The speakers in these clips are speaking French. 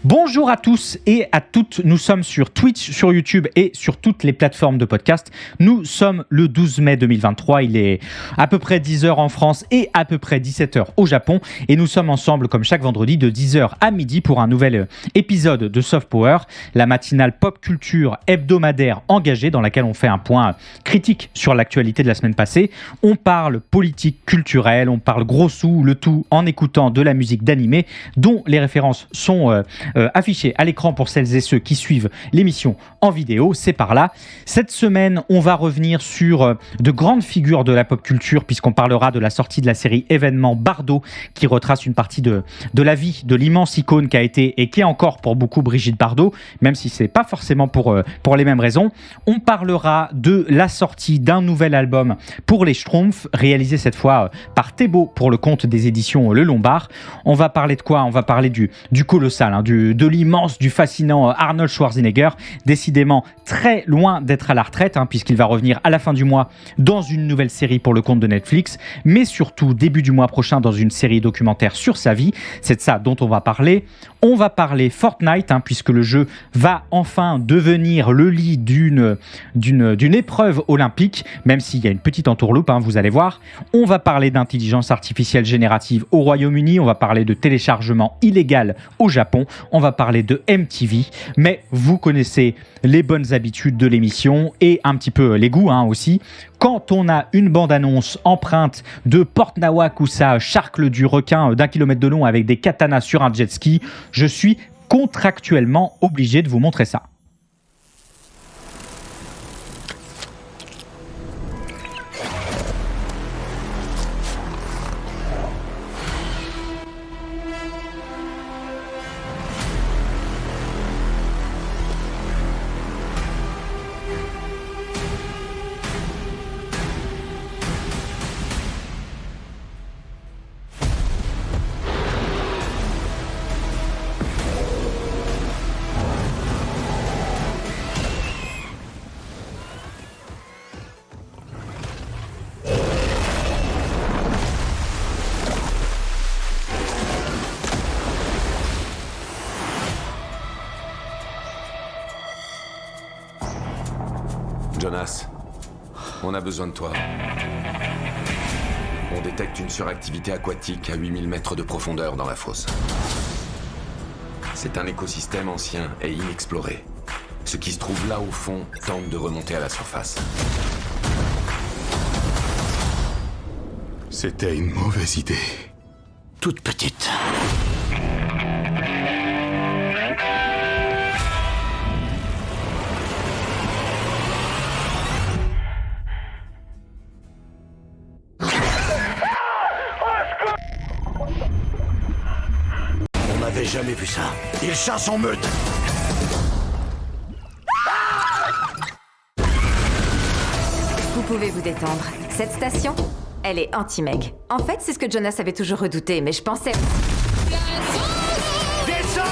Bonjour à tous et à toutes, nous sommes sur Twitch, sur YouTube et sur toutes les plateformes de podcast. Nous sommes le 12 mai 2023, il est à peu près 10h en France et à peu près 17h au Japon. Et nous sommes ensemble comme chaque vendredi de 10h à midi pour un nouvel épisode de Soft Power, la matinale pop culture hebdomadaire engagée dans laquelle on fait un point critique sur l'actualité de la semaine passée. On parle politique culturelle, on parle gros sous, le tout en écoutant de la musique d'animé dont les références sont affichées à l'écran pour celles et ceux qui suivent l'émission en vidéo, c'est par là. Cette semaine, on va revenir sur de grandes figures de la pop culture puisqu'on parlera de la sortie de la série événement Bardot qui retrace une partie de la vie de l'immense icône qu'a été et qui est encore pour beaucoup Brigitte Bardot, même si c'est pas forcément pour les mêmes raisons. On parlera de la sortie d'un nouvel album pour les Schtroumpfs, réalisé cette fois par Thébault pour le compte des éditions Le Lombard. On va parler de quoi ? On va parler du colossal, de l'immense, du fascinant Arnold Schwarzenegger, décidément très loin d'être à la retraite, puisqu'il va revenir à la fin du mois dans une nouvelle série pour le compte de Netflix, mais surtout début du mois prochain dans une série documentaire sur sa vie. C'est de ça dont on va parler. On va parler Fortnite, puisque le jeu va enfin devenir le lit d'une épreuve olympique, même s'il y a une petite entourloupe, vous allez voir. On va parler d'intelligence artificielle générative au Royaume-Uni, on va parler de téléchargement illégal au Japon, on va parler de MTV, mais vous connaissez les bonnes habitudes de l'émission et un petit peu les goûts aussi. Quand on a une bande-annonce empreinte de Porte Nawak où ça charcle du requin d'1 kilomètre de long avec des katanas sur un jet ski, je suis contractuellement obligé de vous montrer ça. Jonas, on a besoin de toi. On détecte une suractivité aquatique à 8000 mètres de profondeur dans la fosse. C'est un écosystème ancien et inexploré. Ce qui se trouve là au fond tente de remonter à la surface. C'était une mauvaise idée. Toute petite. Jamais vu ça. Il chasse en meute. Vous pouvez vous détendre. Cette station, elle est anti-Meg. En fait, c'est ce que Jonas avait toujours redouté, mais je pensais... Descends!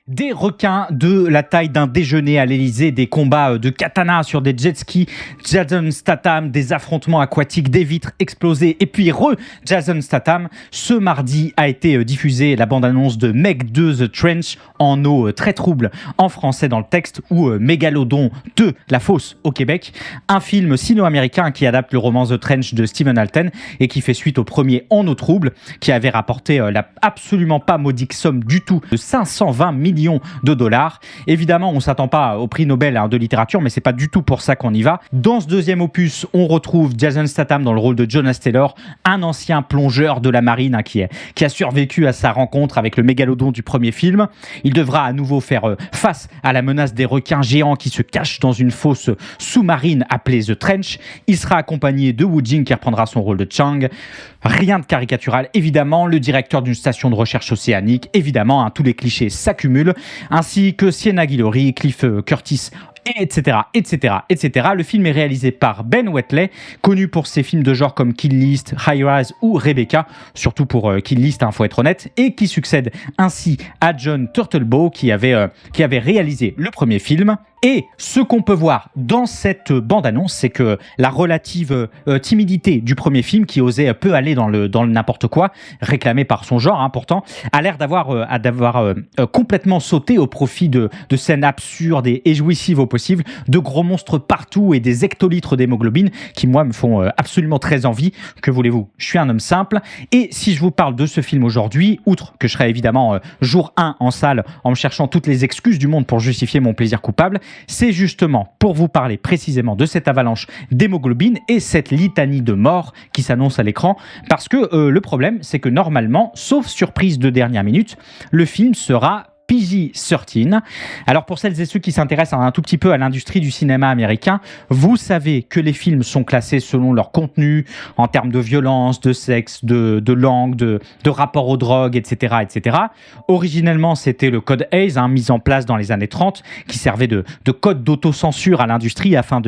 Des requins de la taille d'un déjeuner à l'Elysée, des combats de katana sur des jet skis, Jason Statham, des affrontements aquatiques, des vitres explosées et puis Jason Statham. Ce mardi a été diffusée la bande-annonce de Meg 2 The Trench en eau très trouble en français dans le texte ou Mégalodon 2 La Fosse au Québec. Un film sino-américain qui adapte le roman The Trench de Stephen Alten et qui fait suite au premier en eau trouble qui avait rapporté la absolument pas modique somme du tout de 520 millions de dollars. Évidemment, on ne s'attend pas au prix Nobel de littérature, mais c'est pas du tout pour ça qu'on y va. Dans ce deuxième opus, on retrouve Jason Statham dans le rôle de Jonas Taylor, un ancien plongeur de la marine qui a survécu à sa rencontre avec le mégalodon du premier film. Il devra à nouveau faire face à la menace des requins géants qui se cachent dans une fosse sous-marine appelée The Trench. Il sera accompagné de Woo Jing qui reprendra son rôle de Chang. Rien de caricatural, évidemment, le directeur d'une station de recherche océanique, évidemment, tous les clichés s'accumulent, ainsi que Sienna Guillory, Cliff Curtis etc., etc., etc. Le film est réalisé par Ben Wheatley, connu pour ses films de genre comme Kill List, High Rise ou Rebecca, surtout pour Kill List, faut être honnête, et qui succède ainsi à John Turturro qui avait réalisé le premier film. Et ce qu'on peut voir dans cette bande-annonce, c'est que la relative timidité du premier film, qui osait peu aller dans le n'importe quoi, réclamé par son genre, pourtant, a l'air d'avoir complètement sauté au profit de scènes absurdes et jouissives au possible, de gros monstres partout et des hectolitres d'hémoglobine qui, moi, me font absolument très envie. Que voulez-vous ? Je suis un homme simple. Et si je vous parle de ce film aujourd'hui, outre que je serai évidemment jour 1 en salle en me cherchant toutes les excuses du monde pour justifier mon plaisir coupable, c'est justement pour vous parler précisément de cette avalanche d'hémoglobine et cette litanie de mort qui s'annonce à l'écran, parce que le problème, c'est que normalement, sauf surprise de dernière minute, le film sera PG-13. Alors pour celles et ceux qui s'intéressent un tout petit peu à l'industrie du cinéma américain, vous savez que les films sont classés selon leur contenu, en termes de violence, de sexe, de langue, de rapport aux drogues, etc., etc. Originellement, c'était le code Hays, mis en place dans les années 30, qui servait de code d'autocensure à l'industrie afin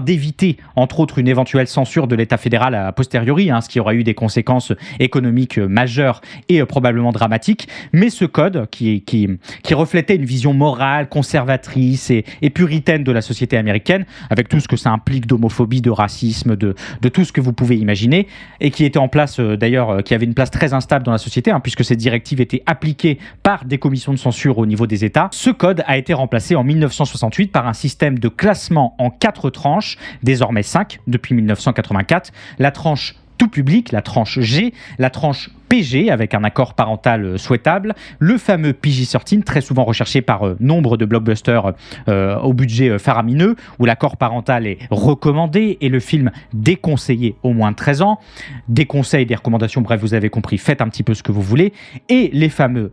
d'éviter, entre autres, une éventuelle censure de l'État fédéral a posteriori, ce qui aurait eu des conséquences économiques majeures et probablement dramatiques. Mais ce code, qui reflétait une vision morale, conservatrice et puritaine de la société américaine, avec tout ce que ça implique d'homophobie, de racisme, de tout ce que vous pouvez imaginer, et qui était en place d'ailleurs, qui avait une place très instable dans la société, puisque ces directives étaient appliquées par des commissions de censure au niveau des États. Ce code a été remplacé en 1968 par un système de classement en 4 tranches, désormais 5 depuis 1984. La tranche tout public, la tranche G, la tranche PG avec un accord parental souhaitable, le fameux PG-13 très souvent recherché par nombre de blockbusters au budget faramineux où l'accord parental est recommandé et le film déconseillé au moins de 13 ans. Des conseils, des recommandations, bref, vous avez compris, faites un petit peu ce que vous voulez. Et les fameux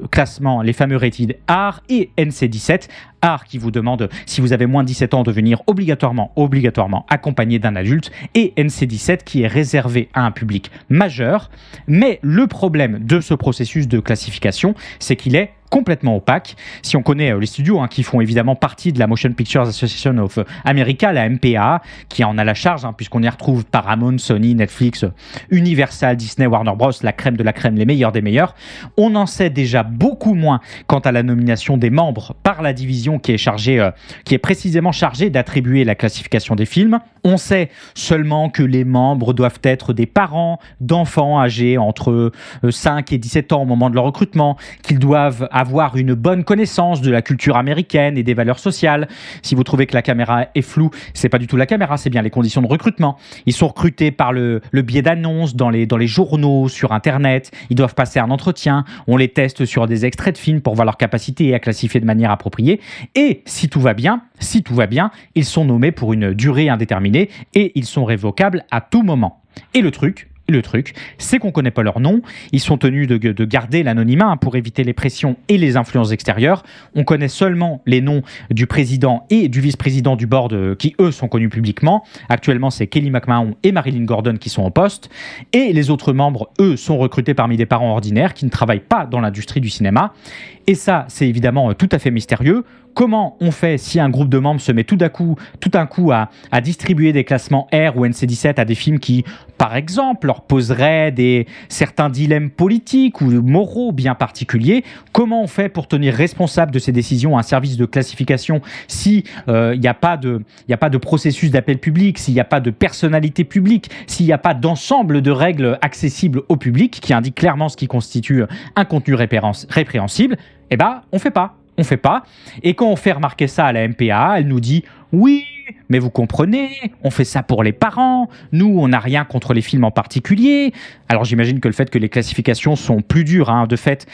classements, les fameux rated R et NC-17, R qui vous demande, si vous avez moins de 17 ans, de venir obligatoirement accompagné d'un adulte, et NC-17 qui est réservé à un public majeur. Mais le problème de ce processus de classification, c'est qu'il est complètement opaque. Si on connaît les studios qui font évidemment partie de la Motion Pictures Association of America, la MPAA, qui en a la charge, puisqu'on y retrouve Paramount, Sony, Netflix, Universal, Disney, Warner Bros, la crème de la crème, les meilleurs des meilleurs, on en sait déjà beaucoup moins quant à la nomination des membres par la division qui est précisément chargée d'attribuer la classification des films. On sait seulement que les membres doivent être des parents d'enfants âgés entre 5 et 17 ans au moment de leur recrutement, qu'ils doivent avoir une bonne connaissance de la culture américaine et des valeurs sociales. Si vous trouvez que la caméra est floue, c'est pas du tout la caméra, c'est bien les conditions de recrutement. Ils sont recrutés par le biais d'annonces dans les journaux, sur Internet. Ils doivent passer un entretien. On les teste sur des extraits de films pour voir leur capacité à classifier de manière appropriée. Et si tout va bien, ils sont nommés pour une durée indéterminée et ils sont révocables à tout moment. Et le truc, c'est qu'on ne connaît pas leur nom. Ils sont tenus de garder l'anonymat pour éviter les pressions et les influences extérieures. On connaît seulement les noms du président et du vice-président du board qui, eux, sont connus publiquement. Actuellement, c'est Kelly MacMahon et Marilyn Gordon qui sont au poste. Et les autres membres, eux, sont recrutés parmi des parents ordinaires qui ne travaillent pas dans l'industrie du cinéma. Et ça, c'est évidemment tout à fait mystérieux. Comment on fait si un groupe de membres se met tout d'un coup à distribuer des classements R ou NC-17 à des films qui, par exemple, leur poseraient certains dilemmes politiques ou moraux bien particuliers? Comment on fait pour tenir responsable de ces décisions un service de classification si il n'y a pas de processus d'appel public, s'il n'y a pas de personnalité publique, s'il n'y a pas d'ensemble de règles accessibles au public qui indiquent clairement ce qui constitue un contenu répréhensible? On fait pas. Et quand on fait remarquer ça à la MPAA, elle nous dit « Oui, mais vous comprenez, on fait ça pour les parents. Nous, on n'a rien contre les films en particulier. » Alors j'imagine que le fait que les classifications sont plus dures, de fait,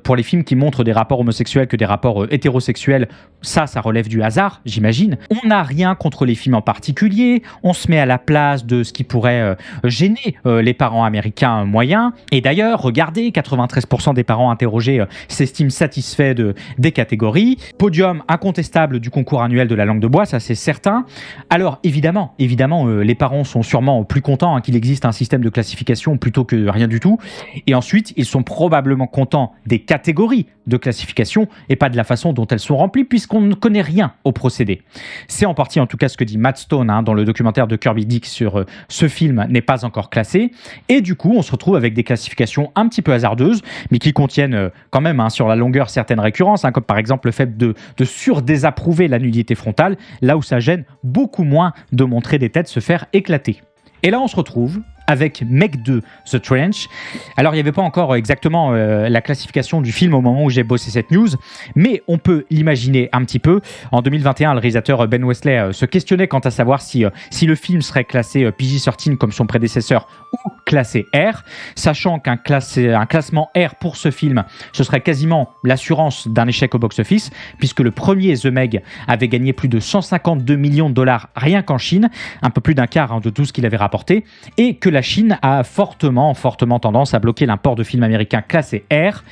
pour les films qui montrent des rapports homosexuels que des rapports hétérosexuels, ça relève du hasard, j'imagine. On n'a rien contre les films en particulier. On se met à la place de ce qui pourrait gêner les parents américains moyens. Et d'ailleurs, regardez, 93% des parents interrogés s'estiment satisfaits des catégories. Podium incontestable du concours annuel de la langue de bois, ça ça c'est certain. Alors évidemment, les parents sont sûrement plus contents qu'il existe un système de classification plutôt que rien du tout. Et ensuite, ils sont probablement contents des catégories de classification et pas de la façon dont elles sont remplies puisqu'on ne connaît rien au procédé. C'est en partie en tout cas ce que dit Matt Stone dans le documentaire de Kirby Dick sur ce film n'est pas encore classé. Et du coup, on se retrouve avec des classifications un petit peu hasardeuses, mais qui contiennent quand même sur la longueur certaines récurrences, comme par exemple le fait de surdésapprouver la nudité frontale, là où ça gêne beaucoup moins de montrer des têtes se faire éclater. Et là, on se retrouve avec Meg 2, The Trench. Alors, il n'y avait pas encore exactement la classification du film au moment où j'ai bossé cette news, mais on peut l'imaginer un petit peu. En 2021, le réalisateur Ben Wesley se questionnait quant à savoir si le film serait classé PG-13 comme son prédécesseur ou classé R, sachant qu'un classement R pour ce film, ce serait quasiment l'assurance d'un échec au box-office, puisque le premier The Meg avait gagné plus de 152 millions de dollars rien qu'en Chine, un peu plus d'un quart de tout ce qu'il avait rapporté, et que la Chine a fortement tendance à bloquer l'import de films américains classés R.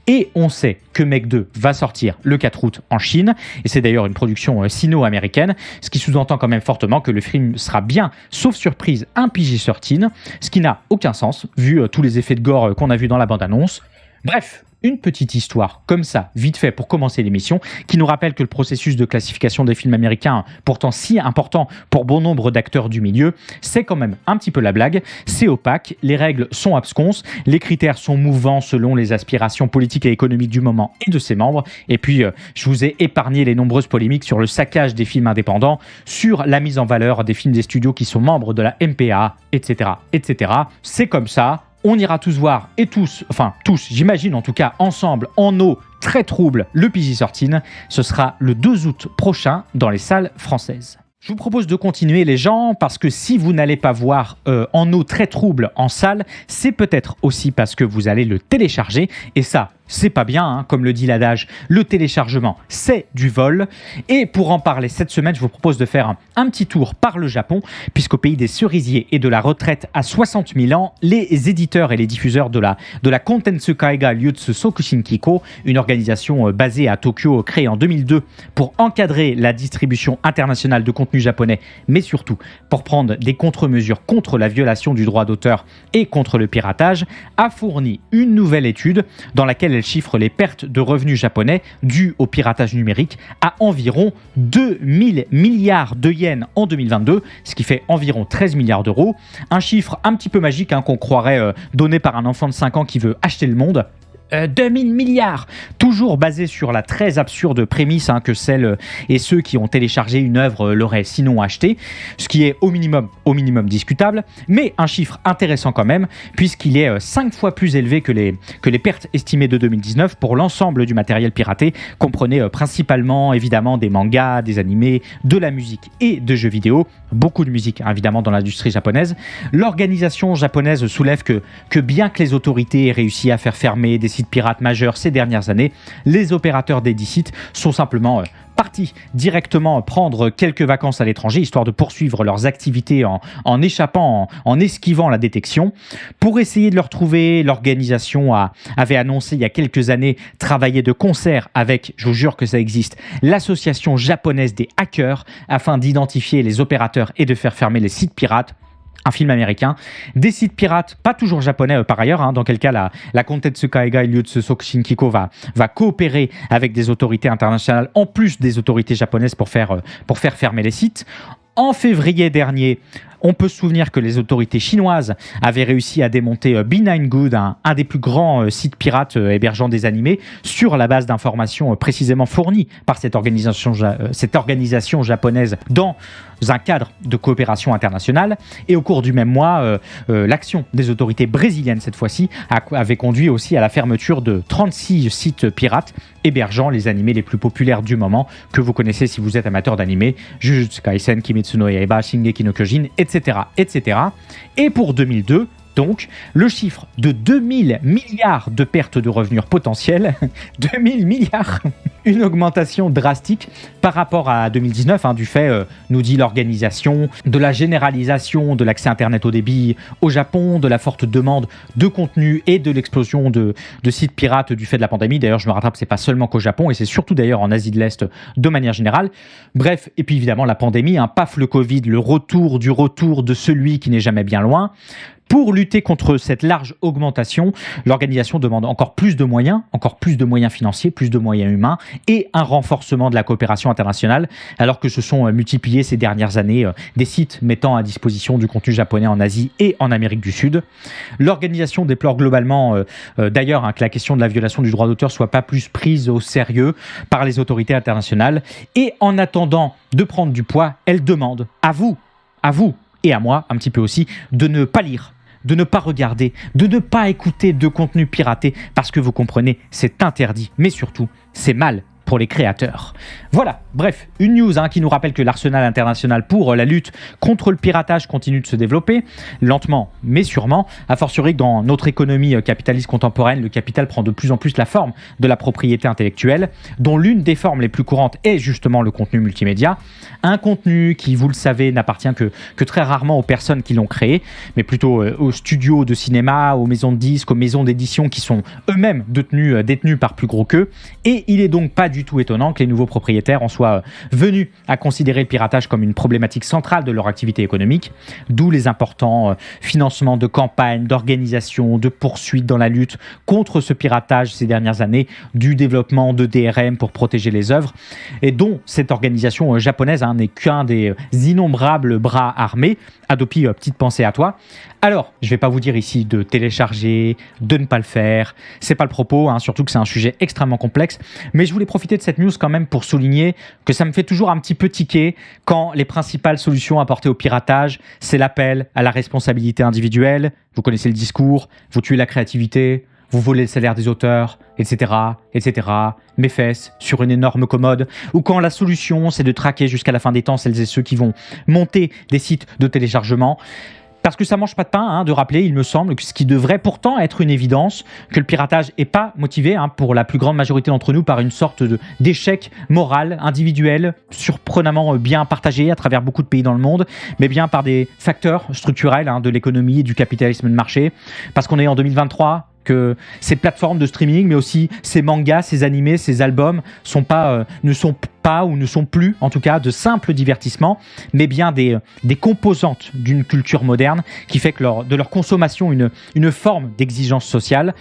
Et on sait que Meg 2 va sortir le 4 août en Chine, et c'est d'ailleurs une production sino-américaine, ce qui sous-entend quand même fortement que le film sera bien, sauf surprise, un PG-13, ce qui n'a aucun sens, vu tous les effets de gore qu'on a vus dans la bande-annonce. Bref, une petite histoire comme ça, vite fait pour commencer l'émission, qui nous rappelle que le processus de classification des films américains, pourtant si important pour bon nombre d'acteurs du milieu, c'est quand même un petit peu la blague, c'est opaque, les règles sont absconses, les critères sont mouvants selon les aspirations politiques et économiques du moment et de ses membres, et puis je vous ai épargné les nombreuses polémiques sur le saccage des films indépendants, sur la mise en valeur des films des studios qui sont membres de la MPA, etc. C'est comme ça. On ira tous voir, et tous, j'imagine en tout cas, ensemble, en eau très trouble, le PG-13. Ce sera le 2 août prochain dans les salles françaises. Je vous propose de continuer les gens parce que si vous n'allez pas voir En eau très trouble en salle, c'est peut-être aussi parce que vous allez le télécharger et ça, c'est pas bien, comme le dit l'adage, le téléchargement, c'est du vol. Et pour en parler cette semaine, je vous propose de faire un petit tour par le Japon, puisqu'au pays des cerisiers et de la retraite à 60 000 ans, les éditeurs et les diffuseurs de la Kontensukei ga Ryutsu Sokushinkiko, une organisation basée à Tokyo, créée en 2002 pour encadrer la distribution internationale de contenu japonais, mais surtout pour prendre des contre-mesures contre la violation du droit d'auteur et contre le piratage, a fourni une nouvelle étude dans laquelle elle chiffre les pertes de revenus japonais dues au piratage numérique à environ 2000 milliards de yens en 2022, ce qui fait environ 13 milliards d'euros. Un chiffre un petit peu magique qu'on croirait donné par un enfant de 5 ans qui veut acheter le monde. 2000 milliards, toujours basé sur la très absurde prémisse que celles et ceux qui ont téléchargé une œuvre l'auraient sinon acheté, ce qui est au minimum discutable, mais un chiffre intéressant quand même, puisqu'il est 5 fois plus élevé que les pertes estimées de 2019 pour l'ensemble du matériel piraté, comprenait principalement évidemment des mangas, des animés, de la musique et de jeux vidéo, beaucoup de musique évidemment dans l'industrie japonaise. L'organisation japonaise soulève que bien que les autorités aient réussi à faire fermer des sites pirates majeurs ces dernières années, les opérateurs des 10 sites sont simplement partis directement prendre quelques vacances à l'étranger, histoire de poursuivre leurs activités en échappant, en esquivant la détection. Pour essayer de le retrouver, l'organisation avait annoncé il y a quelques années travailler de concert avec, je vous jure que ça existe, l'association japonaise des hackers, afin d'identifier les opérateurs et de faire fermer les sites pirates. Un film américain, des sites pirates, pas toujours japonais par ailleurs, dans quel cas la Kontensukei ga Ryutsu Sokushinkiko va coopérer avec des autorités internationales en plus des autorités japonaises pour faire fermer les sites. En février dernier, on peut se souvenir que les autorités chinoises avaient réussi à démonter Be9good, un des plus grands sites pirates hébergeant des animés, sur la base d'informations précisément fournies par cette organisation japonaise dans un cadre de coopération internationale. Et au cours du même mois, l'action des autorités brésiliennes, cette fois-ci, avait conduit aussi à la fermeture de 36 sites pirates hébergeant les animés les plus populaires du moment, que vous connaissez si vous êtes amateur d'animés, Jujutsu Kaisen, Kimetsu no Yaiba, Shingeki no Kyojin, etc. Et pour 2002, donc, le chiffre de 2000 milliards de pertes de revenus potentiels, 2000 milliards, une augmentation drastique par rapport à 2019, du fait, nous dit l'organisation, de la généralisation de l'accès Internet au débit au Japon, de la forte demande de contenu et de l'explosion de sites pirates du fait de la pandémie. D'ailleurs, je me rattrape, c'est pas seulement qu'au Japon, et c'est surtout d'ailleurs en Asie de l'Est de manière générale. Bref, et puis évidemment la pandémie, paf le Covid, le retour du retour de celui qui n'est jamais bien loin. Pour lutter contre cette large augmentation, l'organisation demande encore plus de moyens financiers, plus de moyens humains et un renforcement de la coopération internationale, alors que se sont multipliés ces dernières années des sites mettant à disposition du contenu japonais en Asie et en Amérique du Sud. L'organisation déplore globalement, d'ailleurs, que la question de la violation du droit d'auteur soit pas plus prise au sérieux par les autorités internationales. Et en attendant de prendre du poids, elle demande à vous et à moi, un petit peu aussi, de ne pas lire, de ne pas regarder, de ne pas écouter de contenu piraté, parce que vous comprenez, c'est interdit, mais surtout, c'est mal pour les créateurs. Voilà, bref, une news qui nous rappelle que l'arsenal international pour la lutte contre le piratage continue de se développer, lentement mais sûrement, a fortiori que dans notre économie capitaliste contemporaine, le capital prend de plus en plus la forme de la propriété intellectuelle, dont l'une des formes les plus courantes est justement le contenu multimédia, un contenu qui, vous le savez, n'appartient que très rarement aux personnes qui l'ont créé, mais plutôt aux studios de cinéma, aux maisons de disques, aux maisons d'édition qui sont eux-mêmes détenus par plus gros qu'eux, et il est donc pas du tout étonnant que les nouveaux propriétaires en soient venus à considérer le piratage comme une problématique centrale de leur activité économique, d'où les importants financements de campagnes, d'organisations, de poursuites dans la lutte contre ce piratage ces dernières années, du développement de DRM pour protéger les œuvres, et dont cette organisation japonaise n'est qu'un des innombrables bras armés. Adopi, petite pensée à toi. Alors, je ne vais pas vous dire ici de télécharger, de ne pas le faire, c'est pas le propos, surtout que c'est un sujet extrêmement complexe, mais je voulais profiter de cette news quand même pour souligner que ça me fait toujours un petit peu tiquer quand les principales solutions apportées au piratage, c'est l'appel à la responsabilité individuelle, vous connaissez le discours, vous tuez la créativité, vous volez le salaire des auteurs, etc., mes fesses sur une énorme commode, ou quand la solution c'est de traquer jusqu'à la fin des temps celles et ceux qui vont monter des sites de téléchargement. Parce que ça mange pas de pain de rappeler, il me semble, que ce qui devrait pourtant être une évidence, que le piratage n'est pas motivé, pour la plus grande majorité d'entre nous, par une sorte d'échec moral, individuel, surprenamment bien partagé à travers beaucoup de pays dans le monde, mais bien par des facteurs structurels de l'économie et du capitalisme de marché. Parce qu'on est en 2023, que ces plateformes de streaming, mais aussi ces mangas, ces animés, ces albums ne sont pas ou ne sont plus, en tout cas, de simples divertissements, mais bien des composantes d'une culture moderne qui fait que de leur consommation une forme d'exigence sociale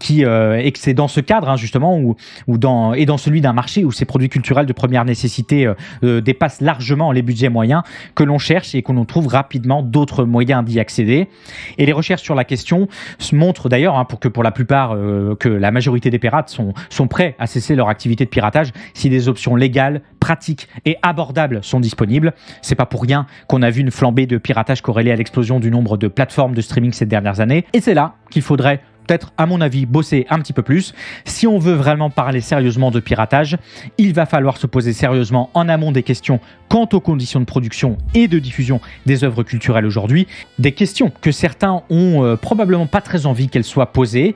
et que c'est dans ce cadre justement dans celui d'un marché où ces produits culturels de première nécessité dépassent largement les budgets moyens que l'on cherche et qu'on trouve rapidement d'autres moyens d'y accéder. Et les recherches sur la question montrent d'ailleurs pour la plupart que la majorité des pirates sont prêts à cesser leur activité de piratage si des options légales, pratiques et abordables sont disponibles. C'est pas pour rien qu'on a vu une flambée de piratage corrélée à l'explosion du nombre de plateformes de streaming ces dernières années. Et c'est là qu'il faudrait peut-être, à mon avis, bosser un petit peu plus. Si on veut vraiment parler sérieusement de piratage, il va falloir se poser sérieusement en amont des questions quant aux conditions de production et de diffusion des œuvres culturelles aujourd'hui. Des questions que certains ont probablement pas très envie qu'elles soient posées.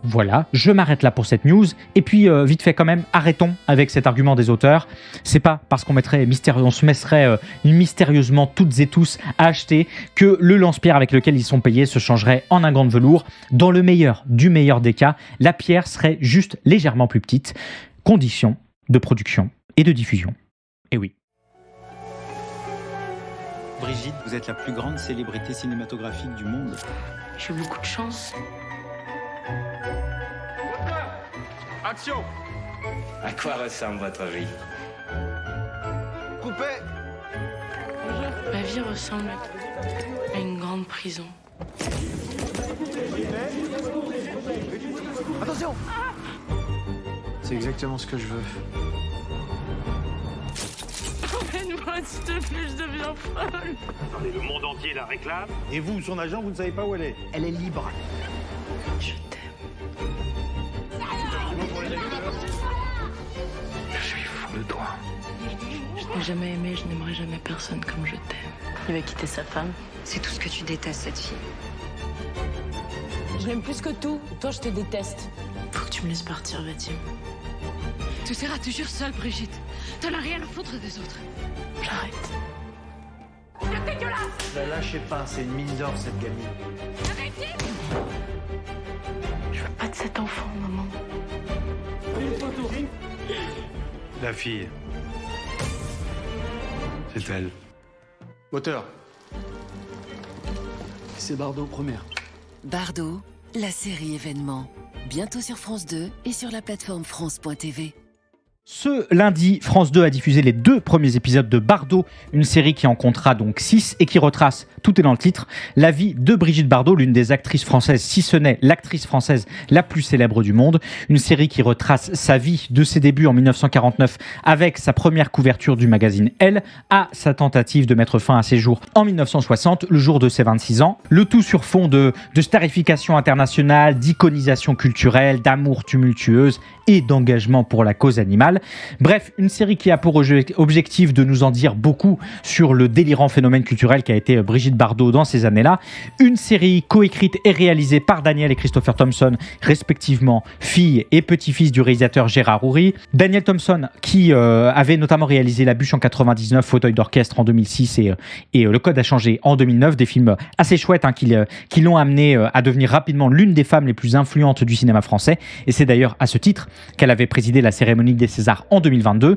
Voilà, je m'arrête là pour cette news. Et puis, vite fait quand même, arrêtons avec cet argument des auteurs. C'est pas parce qu'on se mettrait mystérieusement toutes et tous à acheter que le lance-pierre avec lequel ils sont payés se changerait en un gant de velours. Dans le meilleur des cas, la pierre serait juste légèrement plus petite. Conditions de production et de diffusion. Et oui. Brigitte, vous êtes la plus grande célébrité cinématographique du monde. J'ai beaucoup de chance. Action! À quoi ressemble votre vie? Coupé! Ma vie ressemble à une grande prison. Attention! C'est exactement ce que je veux. Emmène-moi, s'il te plaît, je deviens folle. Attendez, le monde entier la réclame. Et vous, son agent, vous ne savez pas où elle est? Elle est libre. Je t'aime. Je suis fou de toi. Je n'ai jamais aimé, je n'aimerai jamais personne comme je t'aime. Il va quitter sa femme. C'est tout ce que tu détestes, cette fille. Je l'aime plus que tout. Toi, je te déteste. Faut que tu me laisses partir, Vadim. Tout sera toujours seul, Brigitte. T'en as rien à foutre des autres. J'arrête. C'est dégueulasse! La lâchez pas, c'est une mine d'or cette gamine. Arrêtez! Je veux pas de cet enfant, maman. La fille. C'est elle. Moteur. C'est Bardot, première. Bardot, la série événement. Bientôt sur France 2 et sur la plateforme France.tv. Ce lundi, France 2 a diffusé les 2 premiers épisodes de Bardot, une série qui en comptera donc 6 et qui retrace, tout est dans le titre, la vie de Brigitte Bardot, l'une des actrices françaises, si ce n'est l'actrice française la plus célèbre du monde. Une série qui retrace sa vie de ses débuts en 1949 avec sa première couverture du magazine Elle à sa tentative de mettre fin à ses jours en 1960, le jour de ses 26 ans. Le tout sur fond de starification internationale, d'iconisation culturelle, d'amour tumultueuse et d'engagement pour la cause animale. Bref, une série qui a pour objectif de nous en dire beaucoup sur le délirant phénomène culturel qu'a été Brigitte Bardot dans ces années-là. Une série coécrite et réalisée par Daniel et Christopher Thompson, respectivement fille et petit-fils du réalisateur Gérard Houry. Daniel Thompson, qui avait notamment réalisé La Bûche en 99, Fauteuil d'orchestre en 2006 et Le Code a changé en 2009, des films assez chouettes qui l'ont amené à devenir rapidement l'une des femmes les plus influentes du cinéma français. Et c'est d'ailleurs à ce titre qu'elle avait présidé la cérémonie des Césars en 2022.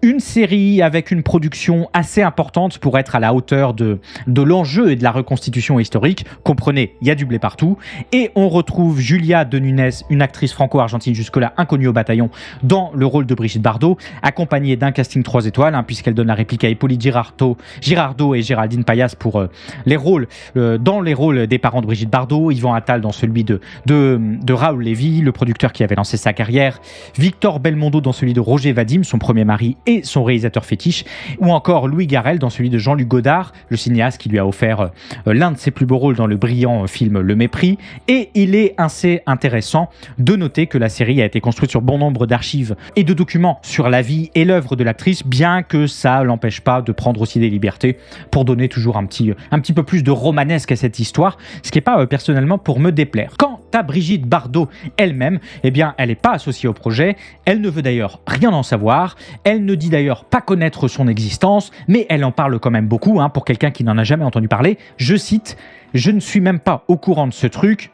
Une série avec une production assez importante pour être à la hauteur de l'enjeu et de la reconstitution historique. Comprenez, il y a du blé partout. Et on retrouve Julia de Nunes, une actrice franco-argentine jusque-là inconnue au bataillon, dans le rôle de Brigitte Bardot, accompagnée d'un casting 3 étoiles, puisqu'elle donne la réplique à Hippolyte Girardot et Géraldine Payas pour les rôles, dans les rôles des parents de Brigitte Bardot, Yvan Attal dans celui de Raoul Lévy, le producteur qui avait lancé sa carrière, Victor Belmondo dans celui de Roger Vadim, son premier mari et son réalisateur fétiche, ou encore Louis Garrel dans celui de Jean-Luc Godard, le cinéaste qui lui a offert l'un de ses plus beaux rôles dans le brillant film Le Mépris. Et il est assez intéressant de noter que la série a été construite sur bon nombre d'archives et de documents sur la vie et l'œuvre de l'actrice, bien que ça l'empêche pas de prendre aussi des libertés pour donner toujours un petit peu plus de romanesque à cette histoire, ce qui n'est pas personnellement pour me déplaire. Quant à Brigitte Bardot elle-même, eh bien, elle n'est pas associée au projet, elle ne veut d'ailleurs rien en savoir, elle ne dit d'ailleurs pas connaître son existence, mais elle en parle quand même beaucoup, pour quelqu'un qui n'en a jamais entendu parler. Je cite « Je ne suis même pas au courant de ce truc ».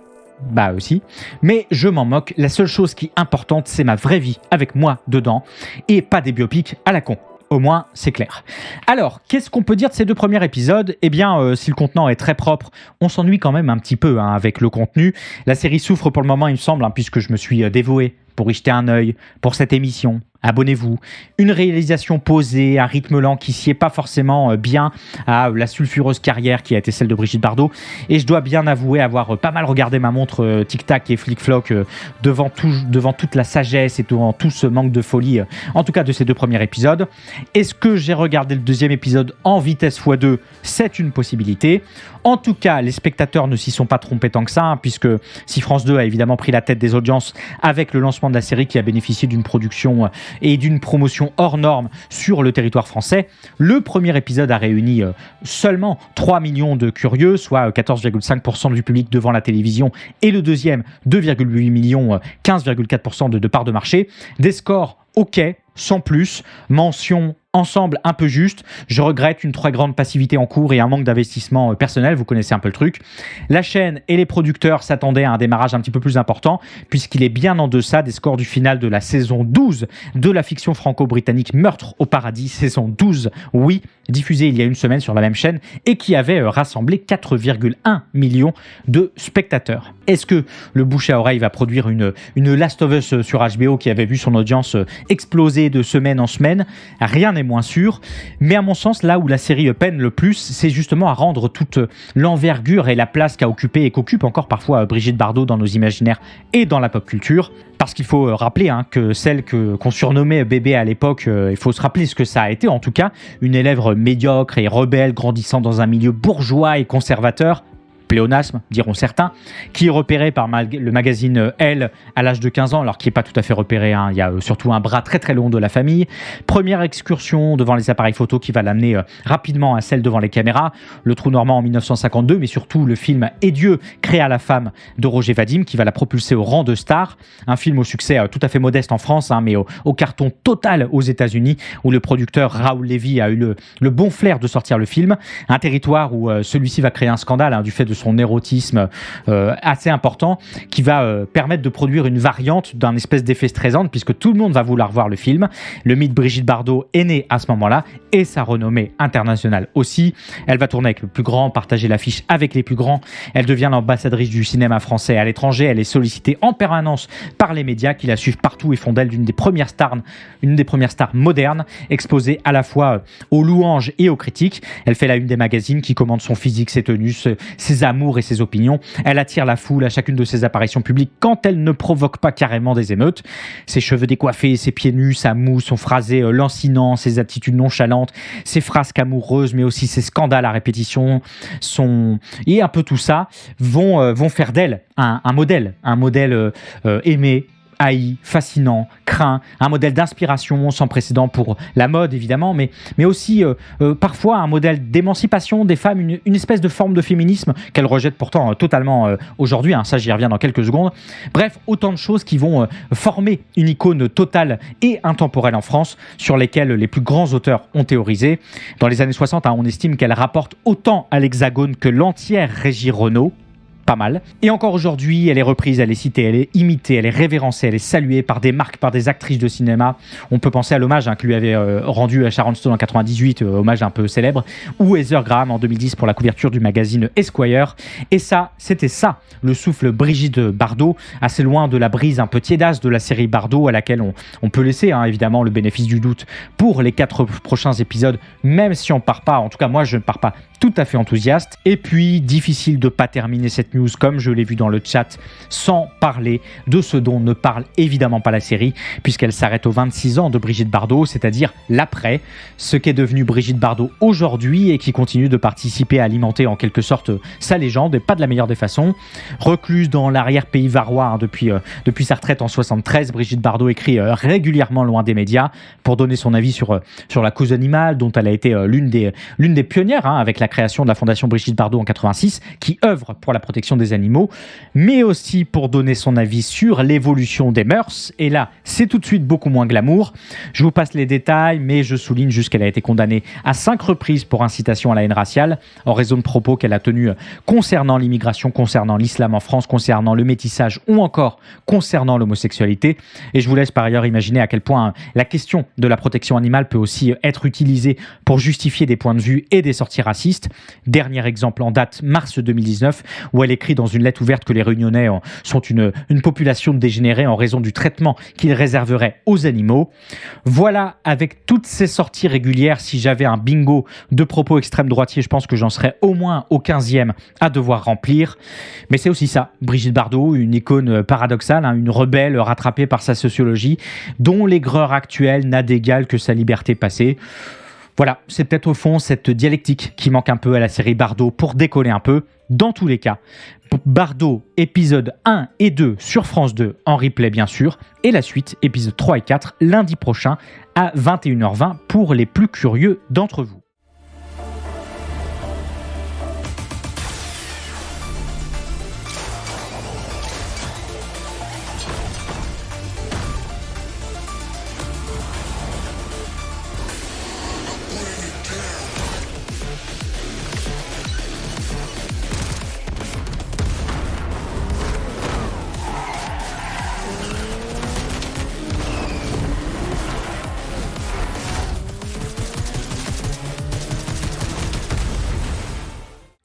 Bah aussi, mais je m'en moque, la seule chose qui est importante, c'est ma vraie vie avec moi dedans, et pas des biopics à la con. Au moins, c'est clair. Alors, qu'est-ce qu'on peut dire de ces 2 premiers épisodes ? Eh bien, si le contenant est très propre, on s'ennuie quand même un petit peu avec le contenu. La série souffre pour le moment, il me semble, puisque je me suis dévoué pour y jeter un œil pour cette émission. Abonnez-vous. Une réalisation posée, un rythme lent qui sied pas forcément bien à la sulfureuse carrière qui a été celle de Brigitte Bardot. Et je dois bien avouer avoir pas mal regardé ma montre tic-tac et flic-floc devant toute la sagesse et devant tout ce manque de folie, en tout cas de ces 2 premiers épisodes. Est-ce que j'ai regardé le 2e épisode en vitesse x2 ? C'est une possibilité. En tout cas, les spectateurs ne s'y sont pas trompés tant que ça, puisque si France 2 a évidemment pris la tête des audiences avec le lancement de la série qui a bénéficié d'une production et d'une promotion hors norme sur le territoire français, le premier épisode a réuni seulement 3 millions de curieux, soit 14,5% du public devant la télévision, et le deuxième 2,8 millions, 15,4% de part de marché. Des scores ok, sans plus, mention ensemble un peu juste. Je regrette une très grande passivité en cours et un manque d'investissement personnel, vous connaissez un peu le truc. La chaîne et les producteurs s'attendaient à un démarrage un petit peu plus important, puisqu'il est bien en deçà des scores du final de la saison 12 de la fiction franco-britannique Meurtre au paradis, saison 12, oui, diffusée il y a une semaine sur la même chaîne, et qui avait rassemblé 4,1 millions de spectateurs. Est-ce que le bouche à oreille va produire une Last of Us sur HBO qui avait vu son audience exploser de semaine en semaine ? Rien n'est moins sûr, mais à mon sens, là où la série peine le plus, c'est justement à rendre toute l'envergure et la place qu'a occupée et qu'occupe encore parfois Brigitte Bardot dans nos imaginaires et dans la pop culture. Parce qu'il faut rappeler que celle qu'on surnommait bébé à l'époque, il faut se rappeler ce que ça a été, en tout cas, une élève médiocre et rebelle grandissant dans un milieu bourgeois et conservateur, pléonasme, diront certains, qui est repéré par le magazine Elle à l'âge de 15 ans, alors qui n'est pas tout à fait repéré, hein. Il y a surtout un bras très très long de la famille. Première excursion devant les appareils photo qui va l'amener rapidement à celle devant les caméras. Le Trou Normand en 1952, mais surtout le film Et Dieu créa la femme de Roger Vadim qui va la propulser au rang de star. Un film au succès tout à fait modeste en France, hein, mais au carton total aux États-Unis, où le producteur Raoul Lévy a eu le bon flair de sortir le film. Un territoire où celui-ci va créer un scandale, hein, du fait de son érotisme assez important, qui va permettre de produire une variante d'un espèce d'effet Streisand, puisque tout le monde va vouloir voir le film. Le mythe Brigitte Bardot est né à ce moment-là, et sa renommée internationale aussi. Elle va tourner avec le plus grand, partager l'affiche avec les plus grands. Elle devient l'ambassadrice du cinéma français à l'étranger. Elle est sollicitée en permanence par les médias qui la suivent partout et font d'elle une des premières stars modernes, exposée à la fois aux louanges et aux critiques. Elle fait la une des magazines qui commandent son physique, ses tenues, ses amours et ses opinions. Elle attire la foule à chacune de ses apparitions publiques quand elle ne provoque pas carrément des émeutes. Ses cheveux décoiffés, ses pieds nus, sa moue, son phrasé lancinant, ses attitudes nonchalantes, ses frasques amoureuses, mais aussi ses scandales à répétition, et un peu tout ça vont faire d'elle un modèle aimé, haï, fascinant, craint, un modèle d'inspiration sans précédent pour la mode évidemment, mais aussi parfois un modèle d'émancipation des femmes, une espèce de forme de féminisme qu'elle rejette pourtant totalement aujourd'hui, hein, ça j'y reviens dans quelques secondes. Bref, autant de choses qui vont former une icône totale et intemporelle en France, sur lesquelles les plus grands auteurs ont théorisé. Dans les années 60, on estime qu'elle rapporte autant à l'Hexagone que l'entière Régie Renault. Pas mal. Et encore aujourd'hui, elle est reprise, elle est citée, elle est imitée, elle est révérencée, elle est saluée par des marques, par des actrices de cinéma. On peut penser à l'hommage que lui avait rendu à Sharon Stone en 98, hommage un peu célèbre, ou Heather Graham en 2010 pour la couverture du magazine Esquire. Et ça, c'était ça, le souffle Brigitte Bardot, assez loin de la brise un peu tiédasse de la série Bardot, à laquelle on peut laisser évidemment le bénéfice du doute pour les 4 prochains épisodes, même si on part pas, en tout cas moi je ne pars pas tout à fait enthousiaste. Et puis, difficile de pas terminer cette news, comme je l'ai vu dans le chat, sans parler de ce dont ne parle évidemment pas la série, puisqu'elle s'arrête aux 26 ans de Brigitte Bardot, c'est-à-dire l'après, ce qu'est devenu Brigitte Bardot aujourd'hui et qui continue de participer à alimenter en quelque sorte sa légende, et pas de la meilleure des façons. Recluse dans l'arrière-pays varois depuis sa retraite en 73, Brigitte Bardot écrit régulièrement loin des médias pour donner son avis sur la cause animale, dont elle a été l'une des pionnières, avec la création de la Fondation Brigitte Bardot en 86, qui œuvre pour la protection des animaux, mais aussi pour donner son avis sur l'évolution des mœurs. Et là, c'est tout de suite beaucoup moins glamour. Je vous passe les détails, mais je souligne juste qu'elle a été condamnée à 5 reprises pour incitation à la haine raciale, en raison de propos qu'elle a tenus concernant l'immigration, concernant l'islam en France, concernant le métissage ou encore concernant l'homosexualité. Et je vous laisse par ailleurs imaginer à quel point la question de la protection animale peut aussi être utilisée pour justifier des points de vue et des sorties racistes. Dernier exemple en date, mars 2019, où elle écrit dans une lettre ouverte que les Réunionnais sont une population dégénérée en raison du traitement qu'ils réserveraient aux animaux. Voilà, avec toutes ces sorties régulières, si j'avais un bingo de propos extrême droitiers, je pense que j'en serais au moins au 15e à devoir remplir. Mais c'est aussi ça, Brigitte Bardot, une icône paradoxale, une rebelle rattrapée par sa sociologie, dont l'aigreur actuelle n'a d'égal que sa liberté passée. Voilà, c'est peut-être au fond cette dialectique qui manque un peu à la série Bardot pour décoller un peu. Dans tous les cas, Bardot, épisode 1 et 2 sur France 2, en replay bien sûr, et la suite, épisode 3 et 4, lundi prochain à 21h20 pour les plus curieux d'entre vous.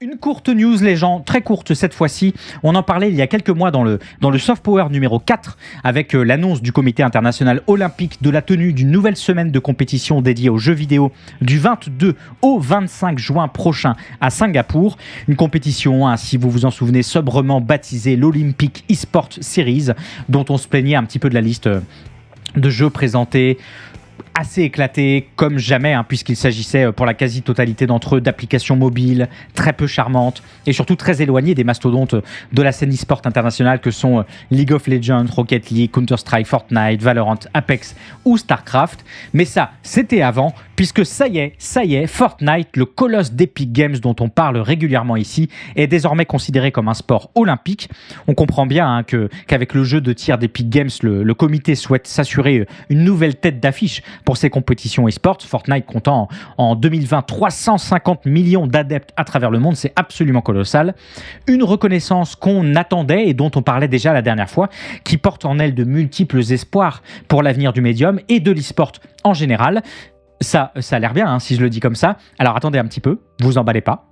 Une courte news, les gens, très courte cette fois-ci. On en parlait il y a quelques mois dans le Soft Power numéro 4 avec l'annonce du Comité international olympique de la tenue d'une nouvelle semaine de compétition dédiée aux jeux vidéo du 22 au 25 juin prochain à Singapour. Une compétition, si vous vous en souvenez, sobrement baptisée l'Olympic eSport Series, dont on se plaignait un petit peu de la liste de jeux présentés assez éclatés comme jamais, puisqu'il s'agissait pour la quasi-totalité d'entre eux d'applications mobiles très peu charmantes et surtout très éloignées des mastodontes de la scène e-sport internationale que sont League of Legends, Rocket League, Counter-Strike, Fortnite, Valorant, Apex ou StarCraft. Mais ça, c'était avant, puisque ça y est, Fortnite, le colosse d'Epic Games dont on parle régulièrement ici, est désormais considéré comme un sport olympique. On comprend bien qu'avec le jeu de tir d'Epic Games, le comité souhaite s'assurer une nouvelle tête d'affiche pour ces compétitions e-sport. Fortnite comptant en 2020 350 millions d'adeptes à travers le monde, c'est absolument colossal. Une reconnaissance qu'on attendait et dont on parlait déjà la dernière fois, qui porte en elle de multiples espoirs pour l'avenir du médium et de l'e-sport en général. Ça a l'air bien, si je le dis comme ça. Alors attendez un petit peu, vous emballez pas.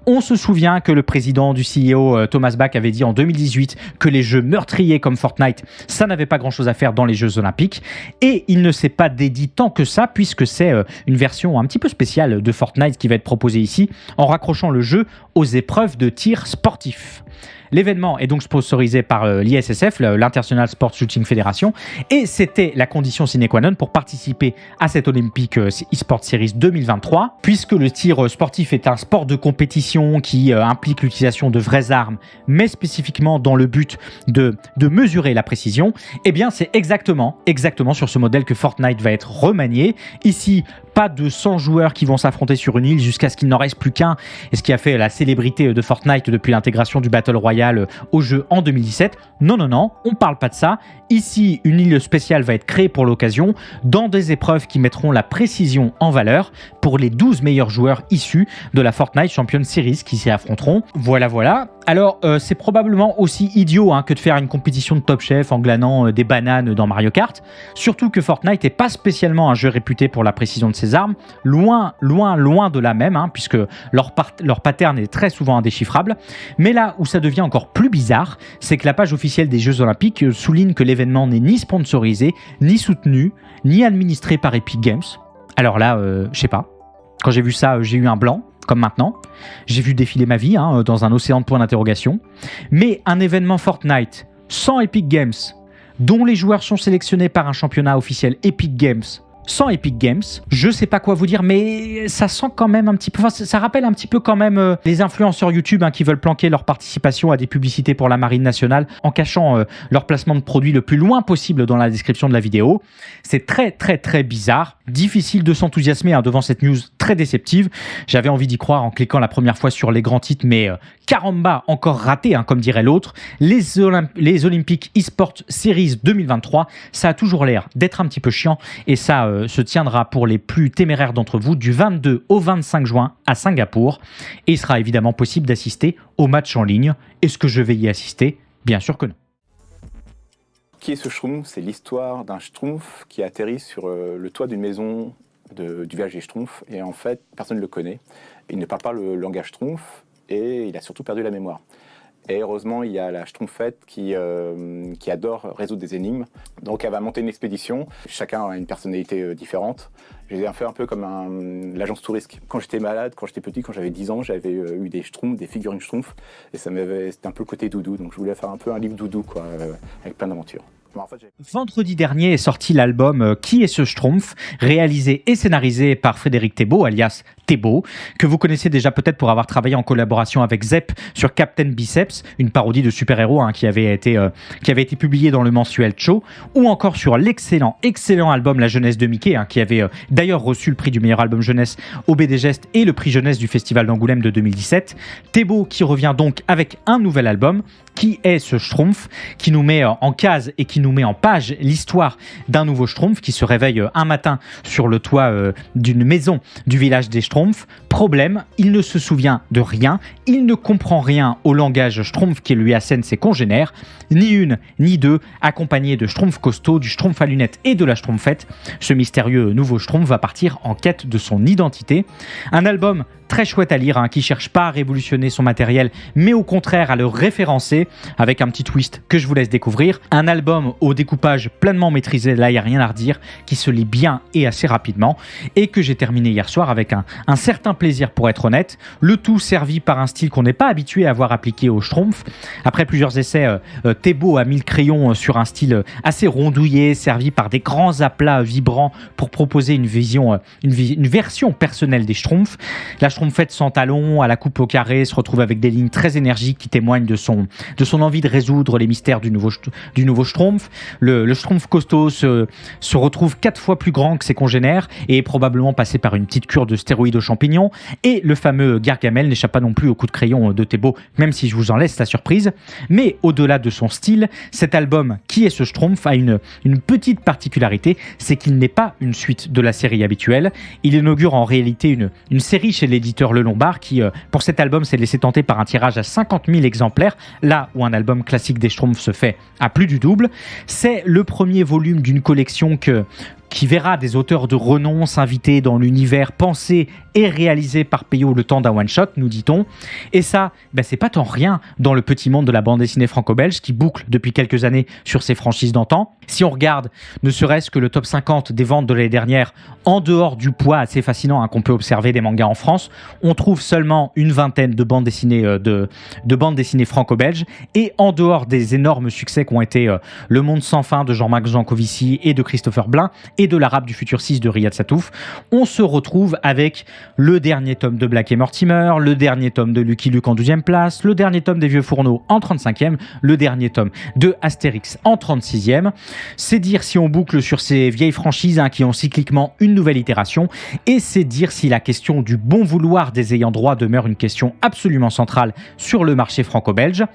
On se souvient que le président du CEO Thomas Bach avait dit en 2018 que les jeux meurtriers comme Fortnite, ça n'avait pas grand-chose à faire dans les Jeux Olympiques. Et il ne s'est pas dédié tant que ça, puisque c'est une version un petit peu spéciale de Fortnite qui va être proposée ici, en raccrochant le jeu aux épreuves de tir sportif. L'événement est donc sponsorisé par l'ISSF, l'International Sports Shooting Federation, et c'était la condition sine qua non pour participer à cette Olympic eSport Series 2023, puisque le tir sportif est un sport de compétition qui implique l'utilisation de vraies armes, mais spécifiquement dans le but de mesurer la précision. Eh bien, c'est exactement sur ce modèle que Fortnite va être remanié. Ici, pas de 100 joueurs qui vont s'affronter sur une île jusqu'à ce qu'il n'en reste plus qu'un, et ce qui a fait la célébrité de Fortnite depuis l'intégration du Battle Royale au jeu en 2017. Non, on parle pas de ça. Ici, une île spéciale va être créée pour l'occasion, dans des épreuves qui mettront la précision en valeur pour les 12 meilleurs joueurs issus de la Fortnite Champions Series qui s'y affronteront. Voilà. Alors, c'est probablement aussi idiot que de faire une compétition de Top Chef en glanant des bananes dans Mario Kart. Surtout que Fortnite n'est pas spécialement un jeu réputé pour la précision de ses armes. Loin de là même, puisque leur pattern est très souvent indéchiffrable. Mais là où ça devient encore plus bizarre, c'est que la page officielle des Jeux Olympiques souligne que l'événement n'est ni sponsorisé, ni soutenu, ni administré par Epic Games. Alors là, je sais pas. Quand j'ai vu ça, j'ai eu un blanc, comme maintenant. J'ai vu défiler ma vie dans un océan de points d'interrogation. Mais un événement Fortnite sans Epic Games, dont les joueurs sont sélectionnés par un championnat officiel Epic Games, sans Epic Games, je sais pas quoi vous dire, mais ça sent quand même un petit peu, ça rappelle un petit peu quand même les influenceurs YouTube qui veulent planquer leur participation à des publicités pour la Marine nationale en cachant leur placement de produit le plus loin possible dans la description de la vidéo. C'est très très très bizarre, difficile de s'enthousiasmer devant cette news très déceptive. J'avais envie d'y croire en cliquant la première fois sur les grands titres, mais caramba, encore raté, comme dirait l'autre. Les Olympic eSport Series 2023, ça a toujours l'air d'être un petit peu chiant, et ça se tiendra pour les plus téméraires d'entre vous du 22 au 25 juin à Singapour. Et il sera évidemment possible d'assister au match en ligne. Est-ce que je vais y assister ? Bien sûr que non. Qui est ce Schtroumpf ? C'est l'histoire d'un Schtroumpf qui atterrit sur le toit d'une maison du village des Schtroumpfs. Et en fait, personne ne le connaît. Il ne parle pas le langage Schtroumpf et il a surtout perdu la mémoire. Et heureusement, il y a la Schtroumpfette qui adore résoudre des énigmes. Donc elle va monter une expédition. Chacun a une personnalité différente. J'ai fait un peu comme l'agence touriste. Quand j'étais malade, quand j'étais petit, quand j'avais 10 ans, j'avais eu des Schtroumpfs, des figurines Schtroumpfs. Et c'était un peu le côté doudou. Donc je voulais faire un peu un livre doudou, avec plein d'aventures. Bon, en fait, vendredi dernier est sorti l'album Qui est ce Schtroumpf, réalisé et scénarisé par Frédéric Thébault, alias Thébault, que vous connaissez déjà peut-être pour avoir travaillé en collaboration avec Zep sur Captain Biceps, une parodie de super-héros qui avait été publiée dans le mensuel Cho, ou encore sur l'excellent album La Jeunesse de Mickey, qui avait d'ailleurs reçu le prix du meilleur album jeunesse au BD-Gest et le prix jeunesse du Festival d'Angoulême de 2017. Thébault qui revient donc avec un nouvel album, Qui est ce Schtroumpf, qui nous met en case et qui nous met en page l'histoire d'un nouveau Schtroumpf qui se réveille un matin sur le toit d'une maison du village des Schtroumpfs. Problème, il ne se souvient de rien, il ne comprend rien au langage Schtroumpf qui lui assène ses congénères, ni une ni deux, accompagné de Schtroumpf costaud, du Schtroumpf à lunettes et de la Schtroumpfette. Ce mystérieux nouveau Schtroumpf va partir en quête de son identité. Un album très chouette à lire, qui cherche pas à révolutionner son matériel, mais au contraire à le référencer, avec un petit twist que je vous laisse découvrir. Un album album au découpage pleinement maîtrisé, là il n'y a rien à redire, qui se lit bien et assez rapidement, et que j'ai terminé hier soir avec un certain plaisir pour être honnête, le tout servi par un style qu'on n'est pas habitué à voir appliqué au Schtroumpf. Après plusieurs essais, Thébault a mis le crayon sur un style assez rondouillé, servi par des grands aplats vibrants pour proposer une version personnelle des Schtroumpfs. La Schtroumpfette sans talons, à la coupe au carré, se retrouve avec des lignes très énergiques qui témoignent de son envie de résoudre les mystères du nouveau Schtroumpf. Le Schtroumpf costaud se retrouve 4 fois plus grand que ses congénères et est probablement passé par une petite cure de stéroïdes aux champignons. Et le fameux Gargamel n'échappe pas non plus au coup de crayon de Thébault, même si je vous en laisse la surprise. Mais au-delà de son style, cet album, Qui est ce Schtroumpf, a une petite particularité, c'est qu'il n'est pas une suite de la série habituelle. Il inaugure en réalité une série chez l'éditeur Le Lombard qui, pour cet album, s'est laissé tenter par un tirage à 50 000 exemplaires, là où un album classique des Schtroumpfs se fait à plus du double. C'est le premier volume d'une collection qui verra des auteurs de renom s'inviter dans l'univers pensé et réalisé par Peyo le temps d'un one-shot, nous dit-on. Et ça, c'est pas tant rien dans le petit monde de la bande dessinée franco-belge qui boucle depuis quelques années sur ses franchises d'antan. Si on regarde ne serait-ce que le top 50 des ventes de l'année dernière, en dehors du poids assez fascinant qu'on peut observer des mangas en France, on trouve seulement une vingtaine de bandes dessinées, de bandes dessinées franco-belges. Et en dehors des énormes succès qu'ont été Le Monde sans fin de Jean-Marc Jancovici et de Christopher Blain, et de l'Arabe du futur 6 de Riyad Satouf, on se retrouve avec le dernier tome de Black et Mortimer, le dernier tome de Lucky Luke en 12e place, le dernier tome des Vieux Fourneaux en 35e, le dernier tome de Astérix en 36e. C'est dire si on boucle sur ces vieilles franchises qui ont cycliquement une nouvelle itération, et c'est dire si la question du bon vouloir des ayants droit demeure une question absolument centrale sur le marché franco-belge.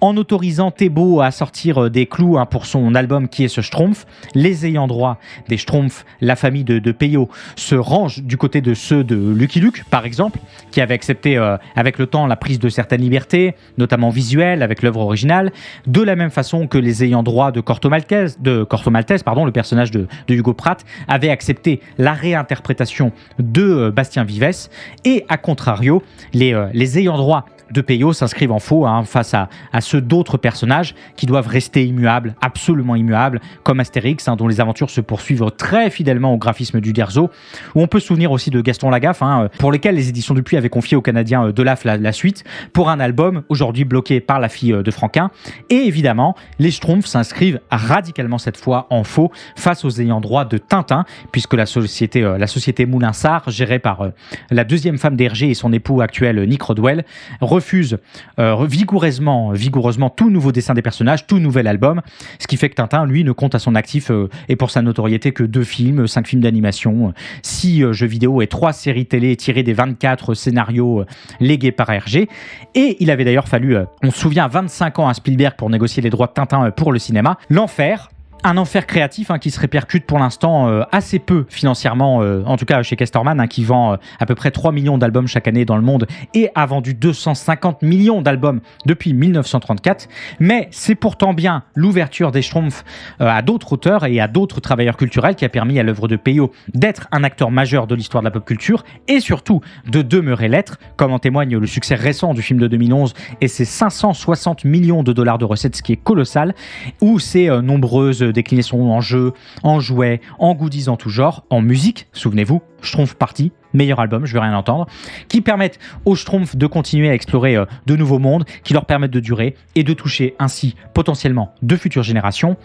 En autorisant Thébault à sortir des clous pour son album Qui est ce Schtroumpf, les ayants droit des Schtroumpfs, la famille de Peyo, se rangent du côté de ceux de Lucky Luke, par exemple, qui avait accepté avec le temps la prise de certaines libertés, notamment visuelles, avec l'œuvre originale, de la même façon que les ayants droit de Corto Maltese, le personnage de Hugo Pratt, avaient accepté la réinterprétation de Bastien Vives, et à contrario, les ayants droit de Peyo s'inscrivent en faux face à ceux d'autres personnages qui doivent rester immuables, absolument immuables, comme Astérix, dont les aventures se poursuivent très fidèlement au graphisme d'Uderzo, où on peut se souvenir aussi de Gaston Lagaffe, pour lesquels les éditions Dupuis avaient confié au Canadien Delaf la suite, pour un album aujourd'hui bloqué par la fille de Franquin. Et évidemment, les Schtroumpfs s'inscrivent radicalement cette fois en faux face aux ayants droit de Tintin, puisque la société Moulinsart, gérée par la deuxième femme d'Hergé et son époux actuel Nick Rodwell, refuse vigoureusement tout nouveau dessin des personnages, tout nouvel album, ce qui fait que Tintin, lui, ne compte à son actif et pour sa notoriété que 2 films, 5 films d'animation, 6 jeux vidéo et 3 séries télé tirées des 24 scénarios légués par Hergé. Et il avait d'ailleurs fallu, on se souvient, 25 ans à Spielberg pour négocier les droits de Tintin pour le cinéma. L'enfer. Un enfer créatif qui se répercute pour l'instant assez peu financièrement, en tout cas chez Casterman, qui vend à peu près 3 millions d'albums chaque année dans le monde et a vendu 250 millions d'albums depuis 1934. Mais c'est pourtant bien l'ouverture des Schtroumpfs à d'autres auteurs et à d'autres travailleurs culturels qui a permis à l'œuvre de Peyo d'être un acteur majeur de l'histoire de la pop culture et surtout de demeurer l'être, comme en témoigne le succès récent du film de 2011 et ses 560 millions de dollars de recettes, ce qui est colossal, ou ses nombreuses déclinaisons en jeux, en jouets, en goodies en tout genre, en musique, souvenez-vous, Schtroumpf Party, meilleur album, je veux rien entendre, qui permettent aux Schtroumpfs de continuer à explorer de nouveaux mondes, qui leur permettent de durer et de toucher ainsi potentiellement de futures générations.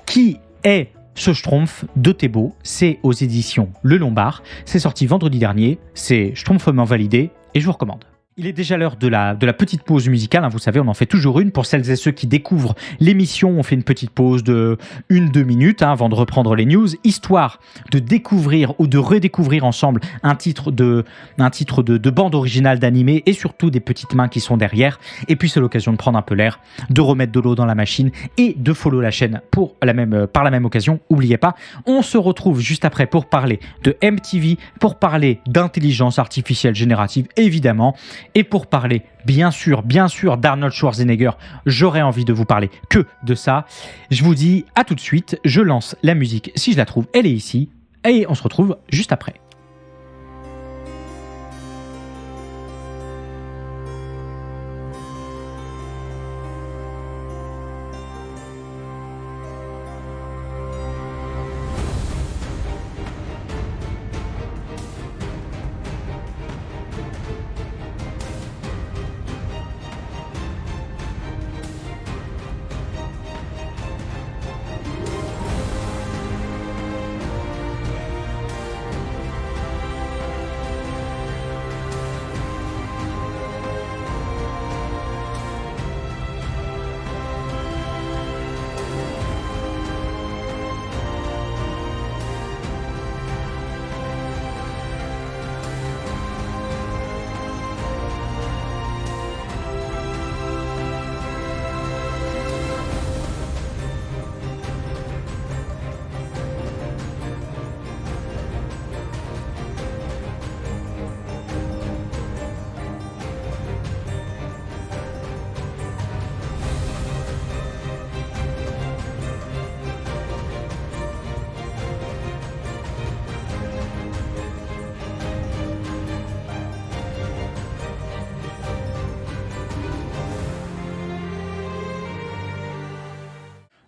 Qui est ce Schtroumpf de Thébault? C'est aux éditions Le Lombard, c'est sorti vendredi dernier, c'est Schtroumpfement validé et je vous recommande. Il est déjà l'heure de la petite pause musicale, vous savez, on en fait toujours une. Pour celles et ceux qui découvrent l'émission, on fait une petite pause de 1-2 minutes avant de reprendre les news, histoire de découvrir ou de redécouvrir ensemble un titre de bande originale d'animé et surtout des petites mains qui sont derrière. Et puis c'est l'occasion de prendre un peu l'air, de remettre de l'eau dans la machine et de follow la chaîne par la même occasion. N'oubliez pas, on se retrouve juste après pour parler de MTV, pour parler d'intelligence artificielle générative évidemment, et pour parler, bien sûr, d'Arnold Schwarzenegger. J'aurais envie de vous parler que de ça. Je vous dis à tout de suite, je lance la musique, si je la trouve, elle est ici, et on se retrouve juste après.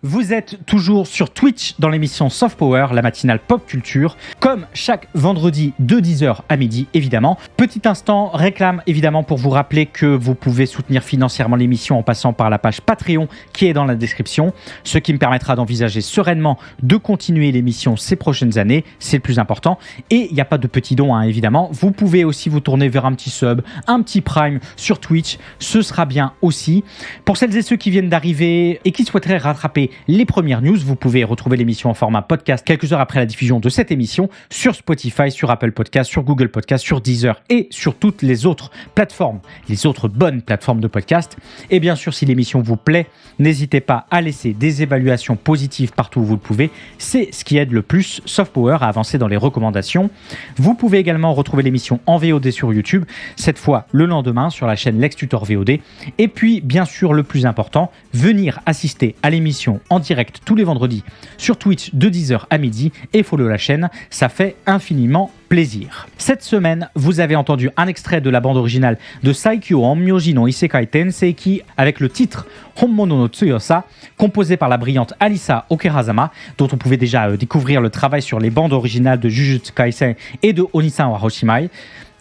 Vous êtes toujours sur Twitch dans l'émission Soft Power, la matinale pop culture, comme chaque vendredi de 10h à midi, évidemment. Petit instant, réclame évidemment pour vous rappeler que vous pouvez soutenir financièrement l'émission en passant par la page Patreon qui est dans la description, ce qui me permettra d'envisager sereinement de continuer l'émission ces prochaines années, c'est le plus important. Et il n'y a pas de petits dons, évidemment. Vous pouvez aussi vous tourner vers un petit sub, un petit prime sur Twitch, ce sera bien aussi. Pour celles et ceux qui viennent d'arriver et qui souhaiteraient rattraper les premières news, vous pouvez retrouver l'émission en format podcast quelques heures après la diffusion de cette émission sur Spotify, sur Apple Podcast, sur Google Podcast, sur Deezer et sur toutes les autres plateformes, les autres bonnes plateformes de podcast. Et bien sûr, si l'émission vous plaît, n'hésitez pas à laisser des évaluations positives partout où vous le pouvez. C'est ce qui aide le plus Soft Power à avancer dans les recommandations. Vous pouvez également retrouver l'émission en VOD sur YouTube, cette fois le lendemain sur la chaîne Lex Tutor VOD. Et puis, bien sûr, le plus important, venir assister à l'émission en direct tous les vendredis sur Twitch de 10h à midi et follow la chaîne, ça fait infiniment plaisir. Cette semaine, vous avez entendu un extrait de la bande originale de Saikyo Onmyoji no Isekai Tenseiki avec le titre Honmono no Tsuyosa, composé par la brillante Alisa Okerazama, dont on pouvait déjà découvrir le travail sur les bandes originales de Jujutsu Kaisen et de Onisan wa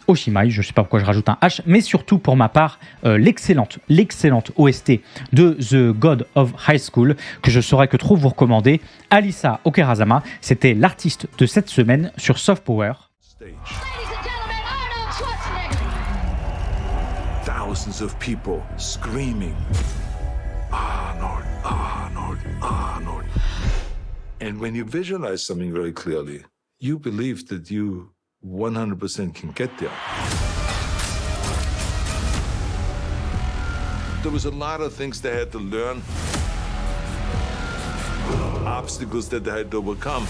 Hoshimai, je ne sais pas pourquoi je rajoute un H, mais surtout pour ma part, l'excellente OST de The God of High School, que je saurais que trop vous recommander. Alisa Okerazama, c'était l'artiste de cette semaine sur Soft Power. Thousands of people screaming, Arnold, Arnold, Arnold. And when you visualize something very clearly, you believe that you 100% can get there. There was a lot of things they had to learn, obstacles that they had to overcome.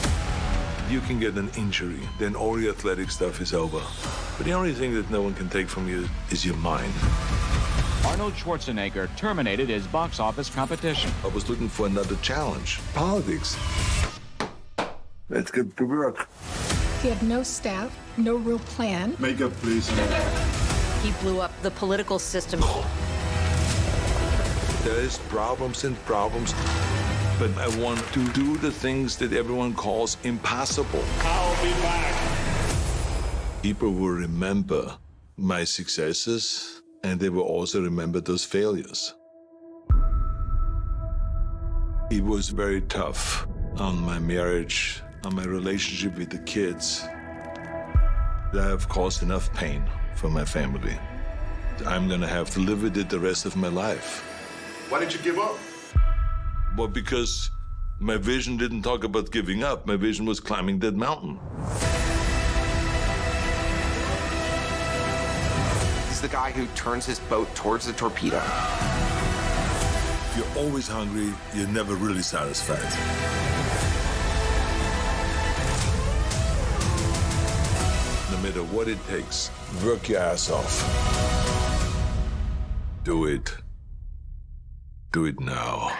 You can get an injury, then all your athletic stuff is over. But the only thing that no one can take from you is your mind. Arnold Schwarzenegger terminated his box office competition. I was looking for another challenge. Politics. Let's get to work. He had no staff, no real plan. Makeup, please. He blew up the political system. There's problems and problems, but I want to do the things that everyone calls impossible. I'll be back. People will remember my successes, and they will also remember those failures. It was very tough on my marriage, on my relationship with the kids. I have caused enough pain for my family. I'm gonna have to live with it the rest of my life. Why did you give up? Well, because my vision didn't talk about giving up. My vision was climbing that mountain. He's the guy who turns his boat towards the torpedo. If you're always hungry, you're never really satisfied. No matter what it takes, work your ass off. Do it. Do it now.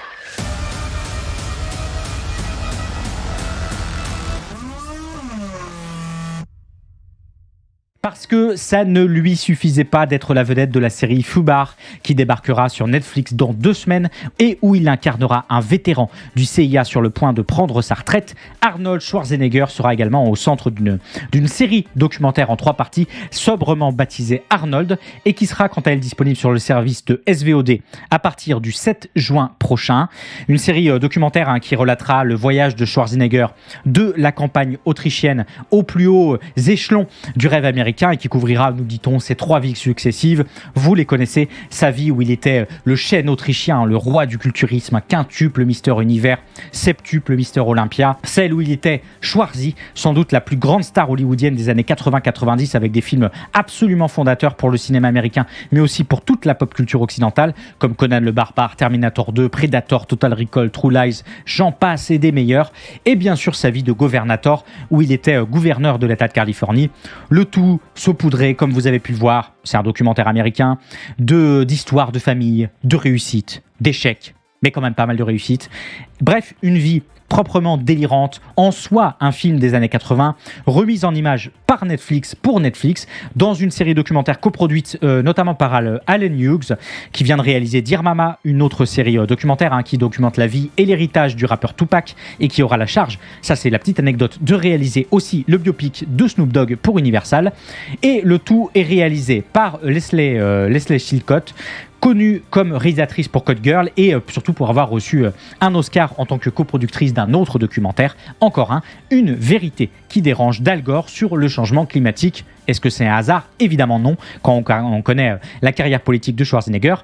Parce que ça ne lui suffisait pas d'être la vedette de la série Fubar qui débarquera sur Netflix dans 2 semaines et où il incarnera un vétéran du CIA sur le point de prendre sa retraite, Arnold Schwarzenegger sera également au centre d'une série documentaire en 3 parties sobrement baptisée Arnold et qui sera quant à elle disponible sur le service de SVOD à partir du 7 juin prochain. Une série documentaire qui relatera le voyage de Schwarzenegger de la campagne autrichienne aux plus hauts échelons du rêve américain et qui couvrira, nous dit-on, ses 3 vies successives. Vous les connaissez, sa vie où il était le chêne autrichien, le roi du culturisme, quintuple Mister Univers, septuple Mister Olympia, celle où il était Schwarzy, sans doute la plus grande star hollywoodienne des années 80-90 avec des films absolument fondateurs pour le cinéma américain, mais aussi pour toute la pop culture occidentale, comme Conan le Barbare, Terminator 2, Predator, Total Recall, True Lies, j'en passe et des meilleurs, et bien sûr sa vie de gouvernateur, où il était gouverneur de l'État de Californie, le tout saupoudré, comme vous avez pu le voir, c'est un documentaire américain, d'histoires de famille, de réussite, d'échecs, mais quand même pas mal de réussite. Bref, une vie proprement délirante, en soi un film des années 80, remise en image par Netflix pour Netflix, dans une série documentaire coproduite notamment par Allen Hughes, qui vient de réaliser Dear Mama, une autre série documentaire qui documente la vie et l'héritage du rappeur Tupac, et qui aura la charge, ça c'est la petite anecdote, de réaliser aussi le biopic de Snoop Dogg pour Universal. Et le tout est réalisé par Leslie Chilcott, connue comme réalisatrice pour Code Girl et surtout pour avoir reçu un Oscar en tant que coproductrice d'un autre documentaire, encore un, Une vérité qui dérange d'Al Gore sur le changement climatique. Est-ce que c'est un hasard? Évidemment non, quand on connaît la carrière politique de Schwarzenegger.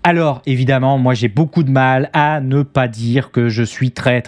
Alors évidemment, moi j'ai beaucoup de mal à ne pas dire que je suis très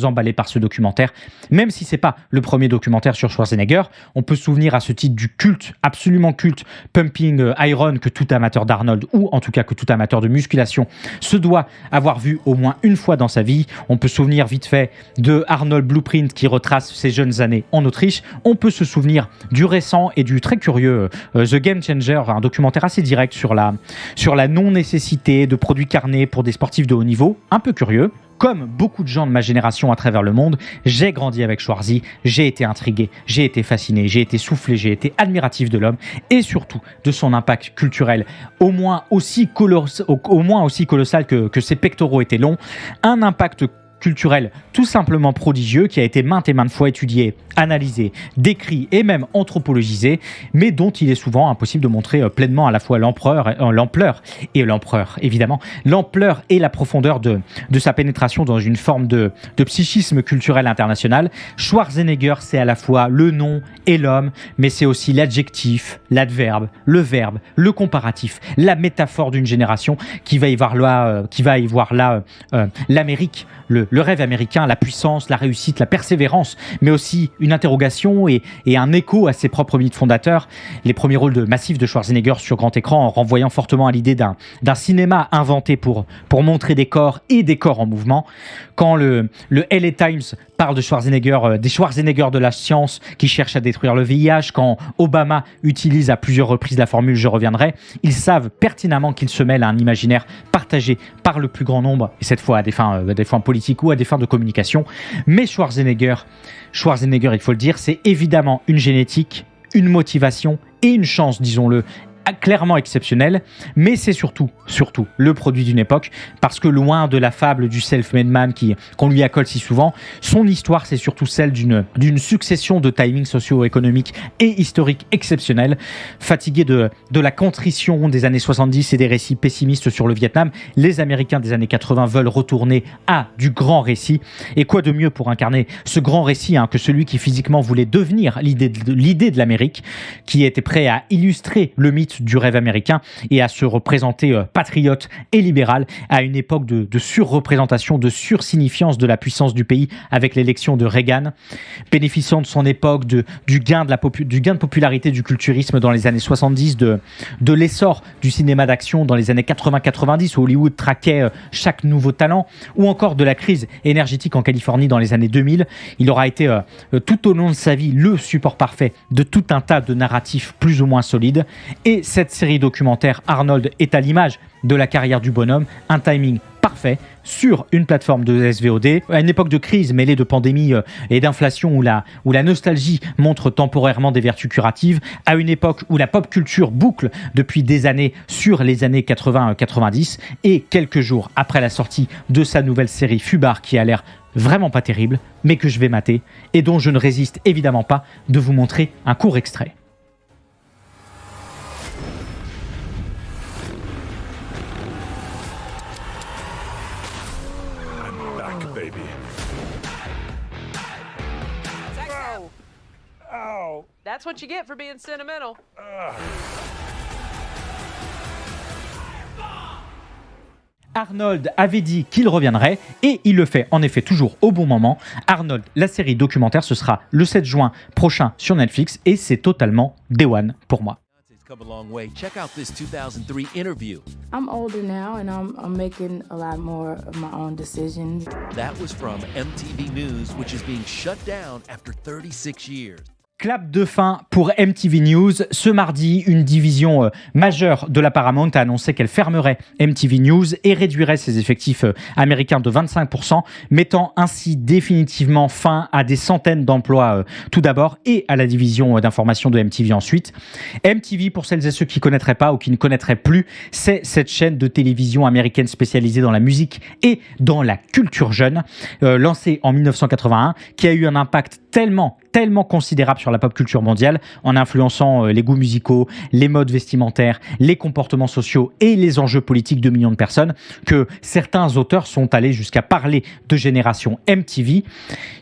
emballé par ce documentaire, même si c'est pas le premier documentaire sur Schwarzenegger. On peut se souvenir à ce titre du culte, absolument culte, Pumping Iron, que tout amateur d'Arnold, ou en tout cas que tout amateur de musculation, se doit avoir vu au moins une fois dans sa vie. On peut se souvenir vite fait de Arnold Blueprint qui retrace ses jeunes années en Autriche. On peut se souvenir du récent et du très curieux The Game Changer, un documentaire assez direct sur la non-nécessité de produits carnés pour des sportifs de haut niveau, un peu curieux. Comme beaucoup de gens de ma génération à travers le monde, j'ai grandi avec Schwarzy, j'ai été intrigué, j'ai été fasciné, j'ai été soufflé, j'ai été admiratif de l'homme et surtout de son impact culturel, au moins aussi colossal que ses pectoraux étaient longs, un impact culturel tout simplement prodigieux qui a été maintes et maintes fois étudié, analysé, décrit et même anthropologisé, mais dont il est souvent impossible de montrer pleinement à la fois l'ampleur et la profondeur de sa pénétration dans une forme de psychisme culturel international. Schwarzenegger, c'est à la fois le nom et l'homme, mais c'est aussi l'adjectif, l'adverbe, le verbe, le comparatif, la métaphore d'une génération qui va y voir là l'Amérique, le rêve américain, la puissance, la réussite, la persévérance, mais aussi une interrogation et un écho à ses propres mythes fondateurs. Les premiers rôles massifs de Schwarzenegger sur grand écran, en renvoyant fortement à l'idée d'un cinéma inventé pour montrer des corps et des corps en mouvement. Quand le LA Times parle de Schwarzenegger, des Schwarzenegger de la science qui cherchent à détruire le VIH, quand Obama utilise à plusieurs reprises la formule « je reviendrai », ils savent pertinemment qu'ils se mêlent à un imaginaire partagé par le plus grand nombre, et cette fois à des fins politiques ou à des fins de communication. Mais Schwarzenegger, il faut le dire, c'est évidemment une génétique, une motivation et une chance, disons-le, clairement exceptionnel, mais c'est surtout le produit d'une époque, parce que loin de la fable du self-made man qu'on lui accole si souvent, son histoire c'est surtout celle d'une succession de timings socio-économiques et historiques exceptionnels. Fatigués de la contrition des années 70 et des récits pessimistes sur le Vietnam, les Américains des années 80 veulent retourner à du grand récit, et quoi de mieux pour incarner ce grand récit que celui qui physiquement voulait devenir l'idée de l'Amérique, qui était prêt à illustrer le mythe du rêve américain et à se représenter patriote et libéral à une époque de surreprésentation, de sursignifiance de la puissance du pays avec l'élection de Reagan, bénéficiant de son époque du gain de popularité du culturisme dans les années 70, de l'essor du cinéma d'action dans les années 80-90 où Hollywood traquait chaque nouveau talent, ou encore de la crise énergétique en Californie dans les années 2000. Il aura été tout au long de sa vie le support parfait de tout un tas de narratifs plus ou moins solides, et cette série documentaire Arnold est à l'image de la carrière du bonhomme, un timing parfait sur une plateforme de SVOD, à une époque de crise mêlée de pandémie et d'inflation où la nostalgie montre temporairement des vertus curatives, à une époque où la pop culture boucle depuis des années sur les années 80-90, et quelques jours après la sortie de sa nouvelle série Fubar qui a l'air vraiment pas terrible, mais que je vais mater, et dont je ne résiste évidemment pas de vous montrer un court extrait. That's what you get for being sentimental. Arnold avait dit qu'il reviendrait et il le fait en effet toujours au bon moment. Arnold, la série documentaire, ce sera le 7 juin prochain sur Netflix et c'est totalement Day One pour moi. Come a long way. Check out this 2003 interview. I'm older now and I'm making a lot more of my own decisions. That was from MTV News, which is being shut down after 36 years. Clap de fin pour MTV News. Ce mardi, une division majeure de la Paramount a annoncé qu'elle fermerait MTV News et réduirait ses effectifs américains de 25%, mettant ainsi définitivement fin à des centaines d'emplois tout d'abord et à la division d'information de MTV ensuite. MTV, pour celles et ceux qui ne connaîtraient pas ou qui ne connaîtraient plus, c'est cette chaîne de télévision américaine spécialisée dans la musique et dans la culture jeune, lancée en 1981, qui a eu un impact tellement considérable sur la pop culture mondiale en influençant les goûts musicaux, les modes vestimentaires, les comportements sociaux et les enjeux politiques de millions de personnes que certains auteurs sont allés jusqu'à parler de génération MTV.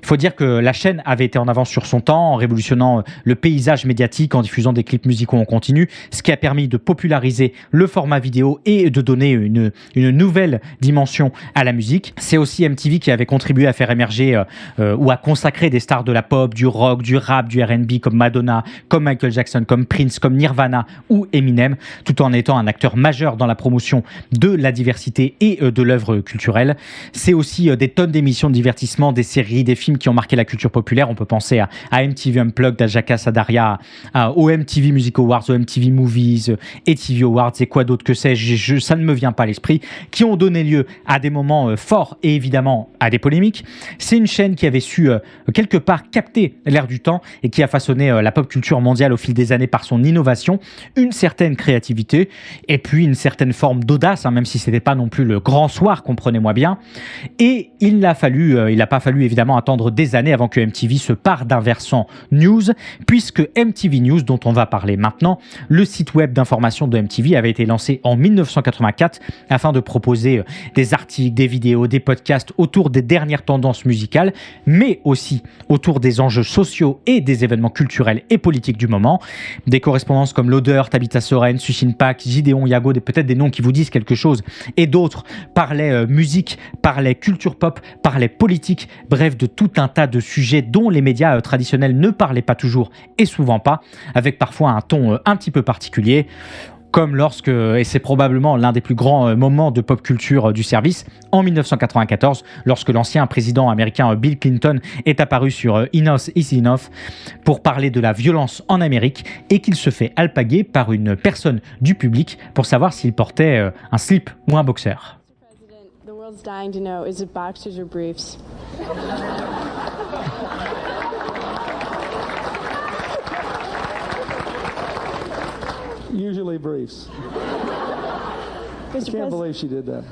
Il faut dire que la chaîne avait été en avance sur son temps en révolutionnant le paysage médiatique en diffusant des clips musicaux en continu, ce qui a permis de populariser le format vidéo et de donner une nouvelle dimension à la musique. C'est aussi MTV qui avait contribué à faire émerger ou à consacrer des stars de la pop, du rock, du rap, du R&B comme Madonna, comme Michael Jackson, comme Prince, comme Nirvana ou Eminem, tout en étant un acteur majeur dans la promotion de la diversité et de l'œuvre culturelle. C'est aussi des tonnes d'émissions de divertissement, des séries, des films qui ont marqué la culture populaire. On peut penser à MTV Unplugged, à Jackass, à Daria, aux MTV Music Awards, aux MTV Movies, et TV Awards et quoi d'autre que sais-je, ça ne me vient pas à l'esprit, qui ont donné lieu à des moments forts et évidemment à des polémiques. C'est une chaîne qui avait su quelque part capter l'air du temps et qui a façonné la pop culture mondiale au fil des années par son innovation, une certaine créativité et puis une certaine forme d'audace, même si c'était pas non plus le grand soir, comprenez-moi bien. Et il n'a pas fallu évidemment attendre des années avant que MTV se pare d'un versant news, puisque MTV News, dont on va parler maintenant, le site web d'information de MTV avait été lancé en 1984 afin de proposer des articles, des vidéos, des podcasts autour des dernières tendances musicales, mais aussi autour des enjeux sociaux et des événements culturels et politiques du moment. Des correspondances comme L'Odeur, Tabitha Soren, Sushin Pak, Gideon Yago, peut-être des noms qui vous disent quelque chose, et d'autres parlaient musique, parlaient culture pop, parlaient politique, bref, de tout un tas de sujets dont les médias traditionnels ne parlaient pas toujours et souvent pas, avec parfois un ton un petit peu particulier. Comme lorsque, et c'est probablement l'un des plus grands moments de pop culture du service, en 1994, lorsque l'ancien président américain Bill Clinton est apparu sur Enough is Enough pour parler de la violence en Amérique et qu'il se fait alpaguer par une personne du public pour savoir s'il portait un slip ou un boxer. The world's dying to know, is it boxers or briefs? Usually briefs. I can't believe she did that.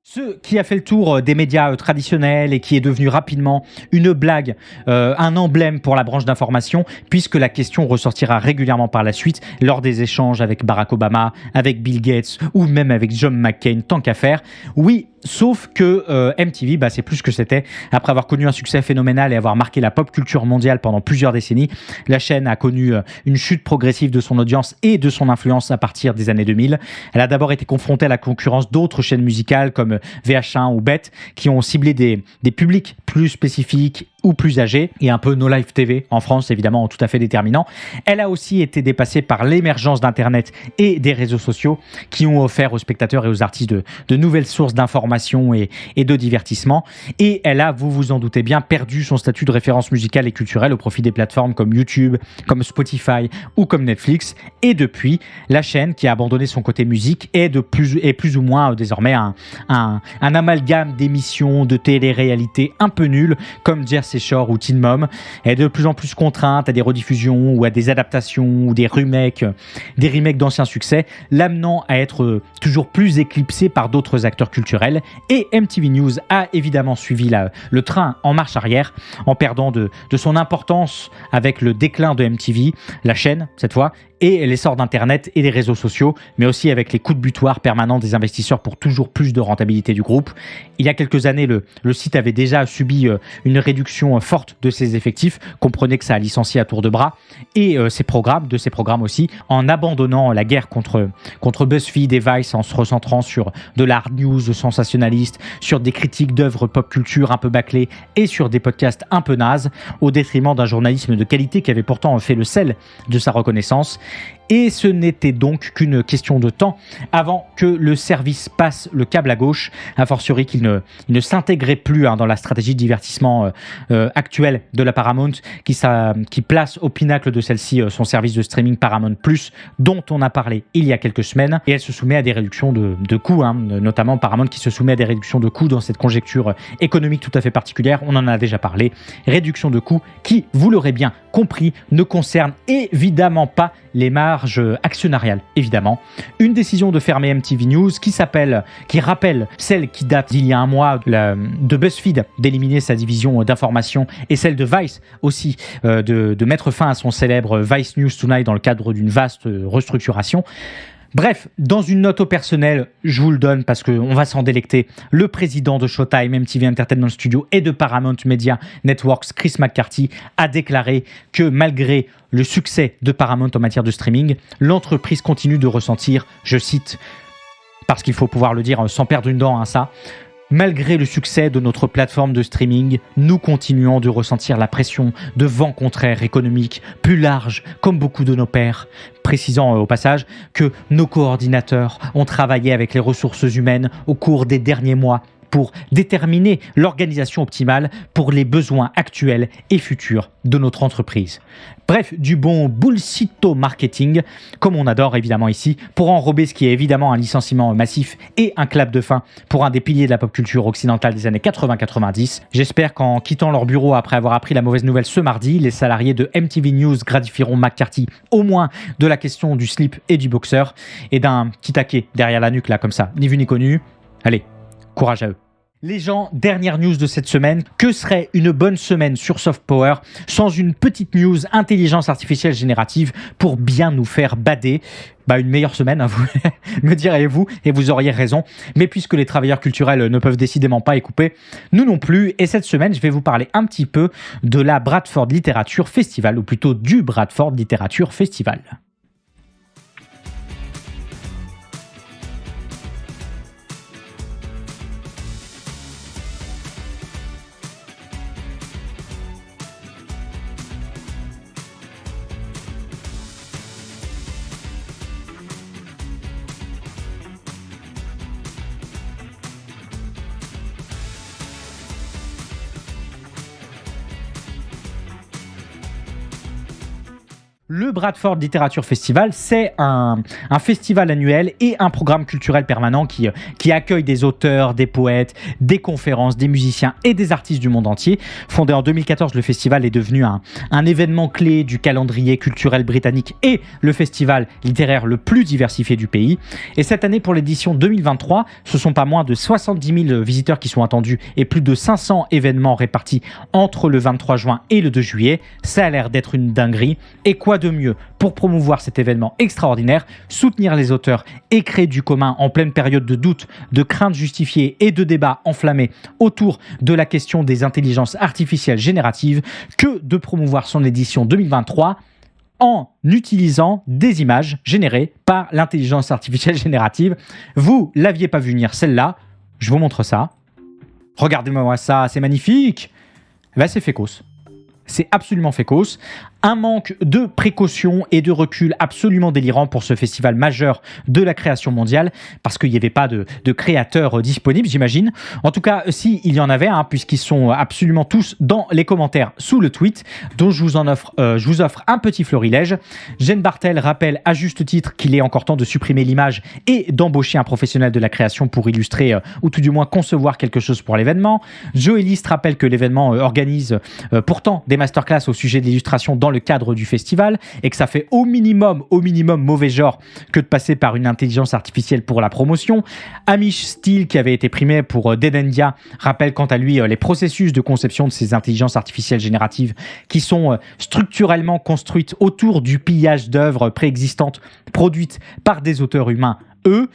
Ce qui a fait le tour des médias traditionnels et qui est devenu rapidement une blague, un emblème pour la branche d'information, puisque la question ressortira régulièrement par la suite lors des échanges avec Barack Obama, avec Bill Gates ou même avec John McCain, tant qu'à faire. Oui, sauf que MTV, c'est plus que c'était. Après avoir connu un succès phénoménal et avoir marqué la pop culture mondiale pendant plusieurs décennies, la chaîne a connu une chute progressive de son audience et de son influence à partir des années 2000. Elle a d'abord été confrontée à la concurrence d'autres chaînes musicales comme VH1 ou BET, qui ont ciblé des publics plus spécifiques ou plus âgés, et un peu No Life TV en France, évidemment, tout à fait déterminant. Elle a aussi été dépassée par l'émergence d'Internet et des réseaux sociaux qui ont offert aux spectateurs et aux artistes de nouvelles sources d'information et de divertissement. Et elle a, vous vous en doutez bien, perdu son statut de référence musicale et culturelle au profit des plateformes comme YouTube, comme Spotify ou comme Netflix. Et depuis, la chaîne, qui a abandonné son côté musique, est plus ou moins désormais un amalgame d'émissions de télé-réalité un peu nulles, comme Jersey Shore ou Teen Mom. Elle est de plus en plus contrainte à des rediffusions ou à des adaptations ou des remakes d'anciens succès, l'amenant à être toujours plus éclipsée par d'autres acteurs culturels. Et MTV News a évidemment suivi le train en marche arrière, en perdant de son importance avec le déclin de MTV, la chaîne cette fois, et l'essor d'Internet et des réseaux sociaux, mais aussi avec les coups de butoir permanents des investisseurs pour toujours plus de rentabilité du groupe. Il y a quelques années, le site avait déjà subi une réduction forte de ses effectifs. Comprenez que ça a licencié à tour de bras, et ses programmes aussi, en abandonnant la guerre contre BuzzFeed et Vice, en se recentrant sur de la hard news sensationnaliste, sur des critiques d'œuvres pop culture un peu bâclées et sur des podcasts un peu nazes, au détriment d'un journalisme de qualité qui avait pourtant fait le sel de sa reconnaissance. Et ce n'était donc qu'une question de temps avant que le service passe le câble à gauche, a fortiori qu'il ne s'intégrait plus dans la stratégie de divertissement actuelle de la Paramount, qui place au pinacle de celle-ci son service de streaming Paramount+, dont on a parlé il y a quelques semaines. Et elle se soumet à des réductions de coûts, notamment Paramount qui se soumet à des réductions de coûts dans cette conjecture économique tout à fait particulière. On en a déjà parlé. Réduction de coûts qui, vous l'aurez bien compris, ne concerne évidemment pas les marges actionnariales, évidemment. Une décision de fermer MTV News qui rappelle celle qui date d'il y a un mois de BuzzFeed d'éliminer sa division d'information et celle de Vice aussi de mettre fin à son célèbre Vice News Tonight dans le cadre d'une vaste restructuration. Bref, dans une note au personnel, je vous le donne parce qu'on va s'en délecter, le président de Showtime, MTV Entertainment Studio et de Paramount Media Networks, Chris McCarthy, a déclaré que malgré le succès de Paramount en matière de streaming, l'entreprise continue de ressentir, je cite, parce qu'il faut pouvoir le dire sans perdre une dent, ça, malgré le succès de notre plateforme de streaming, nous continuons de ressentir la pression de vents contraires économiques plus larges, comme beaucoup de nos pairs. Précisant au passage que nos coordinateurs ont travaillé avec les ressources humaines au cours des derniers mois pour déterminer l'organisation optimale pour les besoins actuels et futurs de notre entreprise. Bref, du bon bullshito marketing, comme on adore évidemment ici, pour enrober ce qui est évidemment un licenciement massif et un clap de fin pour un des piliers de la pop culture occidentale des années 80-90. J'espère qu'en quittant leur bureau après avoir appris la mauvaise nouvelle ce mardi, les salariés de MTV News gratifieront McCarthy au moins de la question du slip et du boxer et d'un petit taquet derrière la nuque là comme ça, ni vu ni connu. Allez, courage à eux. Les gens, dernière news de cette semaine, que serait une bonne semaine sur Soft Power sans une petite news intelligence artificielle générative pour bien nous faire bader? Une meilleure semaine, vous me direz-vous, et vous auriez raison. Mais puisque les travailleurs culturels ne peuvent décidément pas y couper, nous non plus. Et cette semaine, je vais vous parler un petit peu de la Bradford Literature Festival, ou plutôt du Bradford Literature Festival. Le Bradford Literature Festival, c'est un festival annuel et un programme culturel permanent qui accueille des auteurs, des poètes, des conférences, des musiciens et des artistes du monde entier. Fondé en 2014, le festival est devenu un événement clé du calendrier culturel britannique et le festival littéraire le plus diversifié du pays. Et cette année, pour l'édition 2023, ce sont pas moins de 70 000 visiteurs qui sont attendus et plus de 500 événements répartis entre le 23 juin et le 2 juillet. Ça a l'air d'être une dinguerie. Et quoi de mieux pour promouvoir cet événement extraordinaire, soutenir les auteurs et créer du commun en pleine période de doute, de craintes justifiées et de débats enflammés autour de la question des intelligences artificielles génératives que de promouvoir son édition 2023 en utilisant des images générées par l'intelligence artificielle générative. Vous l'aviez pas vu venir celle-là, je vous montre ça. Regardez-moi ça, c'est magnifique. C'est fécos. C'est absolument fécos. Un manque de précaution et de recul absolument délirant pour ce festival majeur de la création mondiale, parce qu'il n'y avait pas de créateurs disponibles, j'imagine. En tout cas, si, il y en avait, puisqu'ils sont absolument tous dans les commentaires sous le tweet, dont je vous offre un petit florilège. Jeanne Bartel rappelle à juste titre qu'il est encore temps de supprimer l'image et d'embaucher un professionnel de la création pour illustrer, ou tout du moins concevoir quelque chose pour l'événement. Joe List rappelle que l'événement organise pourtant des masterclass au sujet de l'illustration dans le cadre du festival et que ça fait au minimum mauvais genre que de passer par une intelligence artificielle pour la promotion. Amish Steele, qui avait été primé pour Dead India, rappelle quant à lui les processus de conception de ces intelligences artificielles génératives qui sont structurellement construites autour du pillage d'œuvres préexistantes produites par des auteurs humains, eux.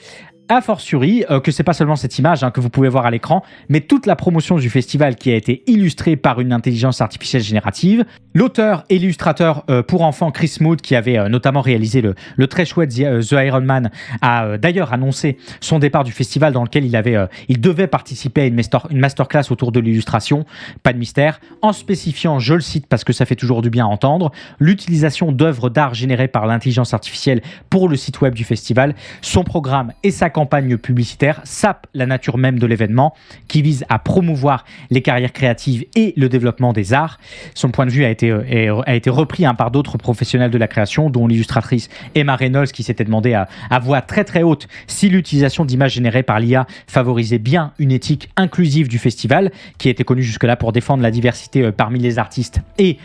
A fortiori, que c'est pas seulement cette image que vous pouvez voir à l'écran, mais toute la promotion du festival qui a été illustrée par une intelligence artificielle générative. L'auteur et l'illustrateur pour enfants Chris Smoot, qui avait notamment réalisé le très chouette The Iron Man, a d'ailleurs annoncé son départ du festival dans lequel il devait participer à une masterclass autour de l'illustration, pas de mystère, en spécifiant, je le cite parce que ça fait toujours du bien à entendre, l'utilisation d'œuvres d'art générées par l'intelligence artificielle pour le site web du festival, son programme et sa campagne publicitaire sapent la nature même de l'événement qui vise à promouvoir les carrières créatives et le développement des arts. Son point de vue a été repris par d'autres professionnels de la création, dont l'illustratrice Emma Reynolds qui s'était demandé à voix très très haute si l'utilisation d'images générées par l'IA favorisait bien une éthique inclusive du festival, qui était connu jusque-là pour défendre la diversité parmi les artistes et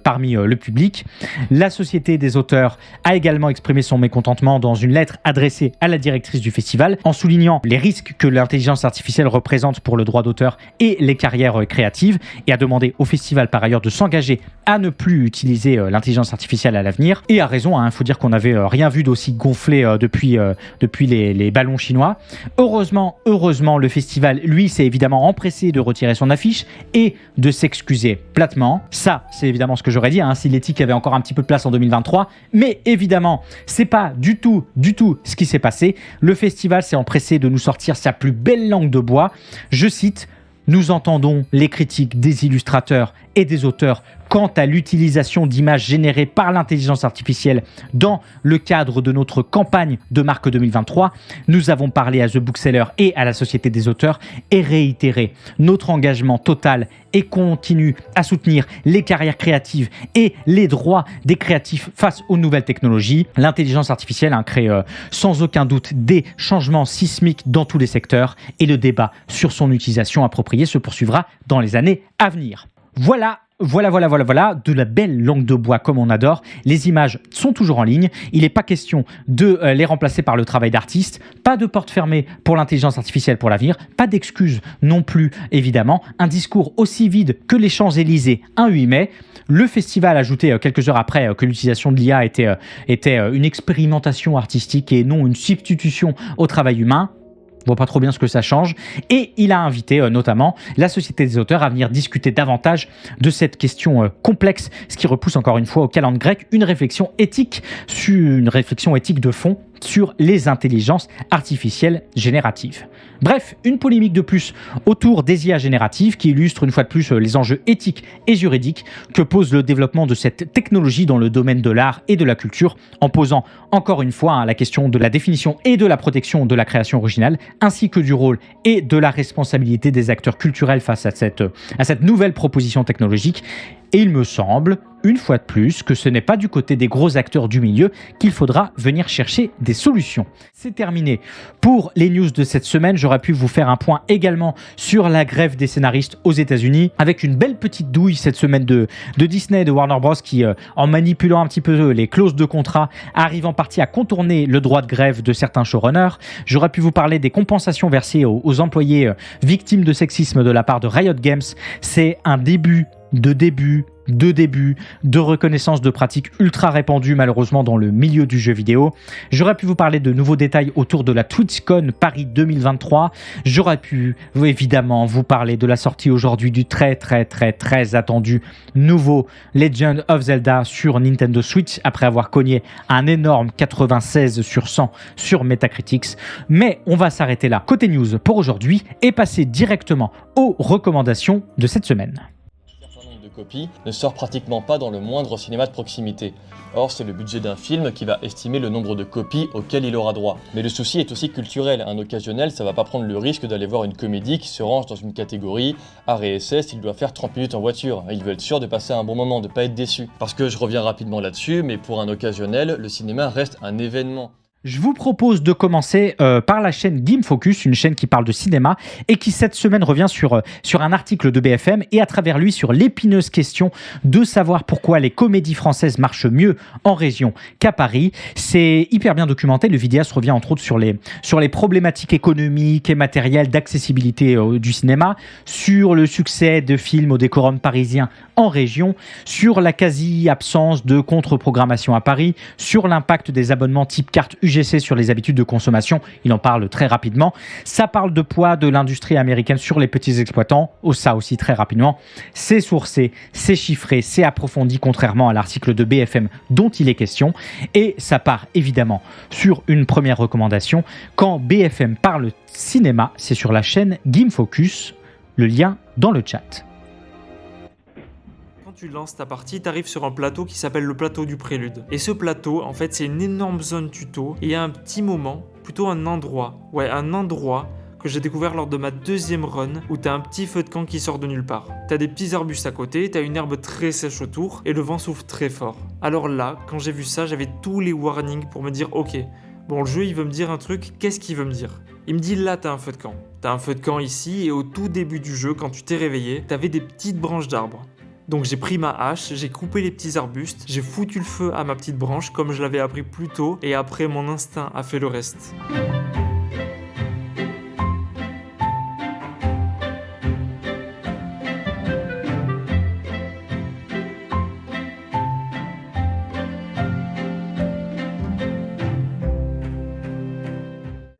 parmi le public. La Société des auteurs a également exprimé son mécontentement dans une lettre adressée à la directrice du festival, en soulignant les risques que l'intelligence artificielle représente pour le droit d'auteur et les carrières créatives, et a demandé au festival par ailleurs de s'engager à ne plus utiliser l'intelligence artificielle à l'avenir. Et a raison, il faut dire qu'on n'avait rien vu d'aussi gonflé depuis les ballons chinois. Heureusement, le festival, lui, s'est évidemment empressé de retirer son affiche et de s'excuser platement. Ça, c'est évidemment ce que j'aurais dit, si l'éthique avait encore un petit peu de place en 2023. Mais évidemment, c'est pas du tout ce qui s'est passé. Le festival s'est empressé de nous sortir sa plus belle langue de bois. Je cite: « Nous entendons les critiques des illustrateurs et des auteurs quant à l'utilisation d'images générées par l'intelligence artificielle dans le cadre de notre campagne de marque 2023. Nous avons parlé à The Bookseller et à la Société des auteurs et réitéré notre engagement total et continu à soutenir les carrières créatives et les droits des créatifs face aux nouvelles technologies. L'intelligence artificielle crée sans aucun doute des changements sismiques dans tous les secteurs et le débat sur son utilisation appropriée se poursuivra dans les années à venir. » Voilà, de la belle langue de bois comme on adore. Les images sont toujours en ligne. Il n'est pas question de les remplacer par le travail d'artiste. Pas de porte fermée pour l'intelligence artificielle pour l'avenir. Pas d'excuses non plus, évidemment. Un discours aussi vide que les Champs-Élysées un 8 mai. Le festival a ajouté quelques heures après que l'utilisation de l'IA était une expérimentation artistique et non une substitution au travail humain. Je vois pas trop bien ce que ça change. Et il a invité notamment la Société des auteurs à venir discuter davantage de cette question complexe, ce qui repousse encore une fois au calendrier grec une réflexion éthique de fond sur les intelligences artificielles génératives. Bref, une polémique de plus autour des IA génératives qui illustre une fois de plus les enjeux éthiques et juridiques que pose le développement de cette technologie dans le domaine de l'art et de la culture, en posant encore une fois la question de la définition et de la protection de la création originale, ainsi que du rôle et de la responsabilité des acteurs culturels face à cette nouvelle proposition technologique. Et il me semble, une fois de plus, que ce n'est pas du côté des gros acteurs du milieu qu'il faudra venir chercher des solutions. C'est terminé pour les news de cette semaine. J'aurais pu vous faire un point également sur la grève des scénaristes aux États-Unis, avec une belle petite douille cette semaine de Disney et de Warner Bros. Qui, en manipulant un petit peu les clauses de contrat, arrivent en partie à contourner le droit de grève de certains showrunners. J'aurais pu vous parler des compensations versées aux employés victimes de sexisme de la part de Riot Games. C'est un début de reconnaissance de pratiques ultra répandues malheureusement dans le milieu du jeu vidéo. J'aurais pu vous parler de nouveaux détails autour de la TwitchCon Paris 2023. J'aurais pu évidemment vous parler de la sortie aujourd'hui du très attendu nouveau Legend of Zelda sur Nintendo Switch après avoir cogné un énorme 96 sur 100 sur Metacritic. Mais on va s'arrêter là côté news pour aujourd'hui et passer directement aux recommandations de cette semaine. Copie ne sort pratiquement pas dans le moindre cinéma de proximité. Or, c'est le budget d'un film qui va estimer le nombre de copies auxquelles il aura droit. Mais le souci est aussi culturel. Un occasionnel, ça va pas prendre le risque d'aller voir une comédie qui se range dans une catégorie art et essai s'il doit faire 30 minutes en voiture. Il veut être sûr de passer un bon moment, de pas être déçu. Parce que je reviens rapidement là-dessus, mais pour un occasionnel, le cinéma reste un événement. Je vous propose de commencer par la chaîne Game Focus, une chaîne qui parle de cinéma et qui cette semaine revient sur un article de BFM et à travers lui sur l'épineuse question de savoir pourquoi les comédies françaises marchent mieux en région qu'à Paris. C'est hyper bien documenté. Le vidéaste revient entre autres sur les problématiques économiques et matérielles d'accessibilité du cinéma, sur le succès de films au décorum parisien en région, sur la quasi-absence de contre-programmation à Paris, sur l'impact des abonnements type carte UGC sur les habitudes de consommation, il en parle très rapidement. Ça parle de poids de l'industrie américaine sur les petits exploitants, ça aussi très rapidement. C'est sourcé, c'est chiffré, c'est approfondi contrairement à l'article de BFM dont il est question. Et ça part évidemment sur une première recommandation. Quand BFM parle cinéma, c'est sur la chaîne Game Focus, le lien dans le chat. Tu lances ta partie, tu arrives sur un plateau qui s'appelle le plateau du prélude. Et ce plateau, en fait, c'est une énorme zone tuto. Et il y a un petit moment, plutôt un endroit que j'ai découvert lors de ma deuxième run, où t'as un petit feu de camp qui sort de nulle part. T'as des petits arbustes à côté, t'as une herbe très sèche autour, et le vent souffle très fort. Alors là, quand j'ai vu ça, j'avais tous les warnings pour me dire, ok, bon, le jeu, il veut me dire un truc, qu'est-ce qu'il veut me dire ? Il me dit, là, t'as un feu de camp. T'as un feu de camp ici, et au tout début du jeu, quand tu t'es réveillé, t'avais des petites branches d'arbres. Donc j'ai pris ma hache, j'ai coupé les petits arbustes, j'ai foutu le feu à ma petite branche comme je l'avais appris plus tôt et après mon instinct a fait le reste.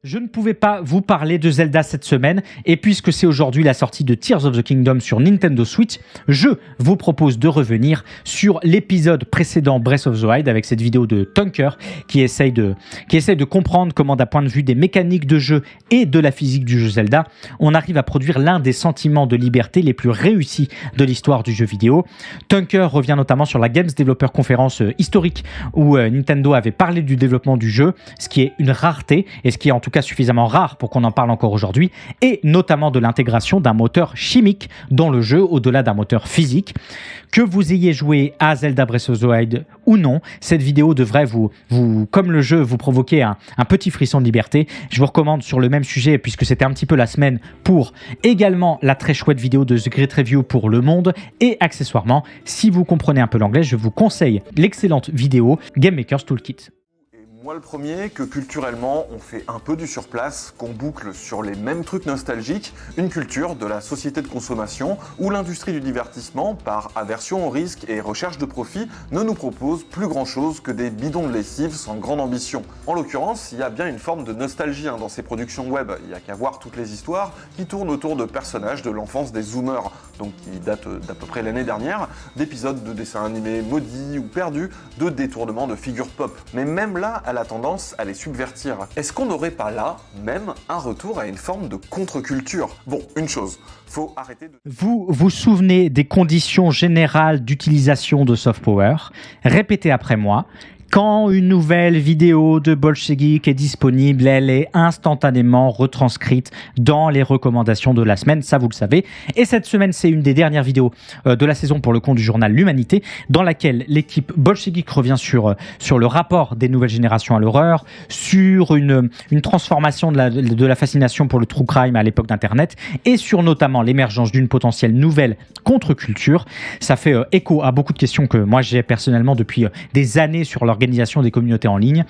Je ne pouvais pas vous parler de Zelda cette semaine, et puisque c'est aujourd'hui la sortie de Tears of the Kingdom sur Nintendo Switch, je vous propose de revenir sur l'épisode précédent Breath of the Wild avec cette vidéo de Tunker qui essaye de comprendre comment, d'un point de vue des mécaniques de jeu et de la physique du jeu Zelda, on arrive à produire l'un des sentiments de liberté les plus réussis de l'histoire du jeu vidéo. Tunker revient notamment sur la Games Developer Conference historique où Nintendo avait parlé du développement du jeu, ce qui est une rareté et ce qui est en tout cas suffisamment rare pour qu'on en parle encore aujourd'hui, et notamment de l'intégration d'un moteur chimique dans le jeu au-delà d'un moteur physique. Que vous ayez joué à Zelda Breath of the Wild ou non, cette vidéo devrait vous comme le jeu, vous provoquer un petit frisson de liberté. Je vous recommande sur le même sujet, puisque c'était un petit peu la semaine, pour également la très chouette vidéo de The Great Review pour Le Monde, et accessoirement, si vous comprenez un peu l'anglais, je vous conseille l'excellente vidéo Game Maker's Toolkit. Moi le premier, que culturellement on fait un peu du surplace, qu'on boucle sur les mêmes trucs nostalgiques, une culture de la société de consommation où l'industrie du divertissement, par aversion au risque et recherche de profit, ne nous propose plus grand chose que des bidons de lessive sans grande ambition. En l'occurrence, il y a bien une forme de nostalgie dans ces productions web, il n'y a qu'à voir toutes les histoires qui tournent autour de personnages de l'enfance des zoomers, donc qui datent d'à peu près l'année dernière, d'épisodes de dessins animés maudits ou perdus, de détournements de figures pop. Mais même là, elle a tendance à les subvertir. Est-ce qu'on n'aurait pas là même un retour à une forme de contre-culture ? Bon, une chose, faut arrêter de... Vous vous souvenez des conditions générales d'utilisation de soft power ? Répétez après moi. Quand une nouvelle vidéo de Bolchegeek est disponible, elle est instantanément retranscrite dans les recommandations de la semaine, ça vous le savez. Et cette semaine, c'est une des dernières vidéos de la saison pour le compte du journal L'Humanité, dans laquelle l'équipe Bolchegeek revient sur le rapport des nouvelles générations à l'horreur, sur une transformation de la fascination pour le true crime à l'époque d'Internet, et sur notamment l'émergence d'une potentielle nouvelle contre-culture. Ça fait écho à beaucoup de questions que moi j'ai personnellement depuis des années sur l'organisation des communautés en ligne,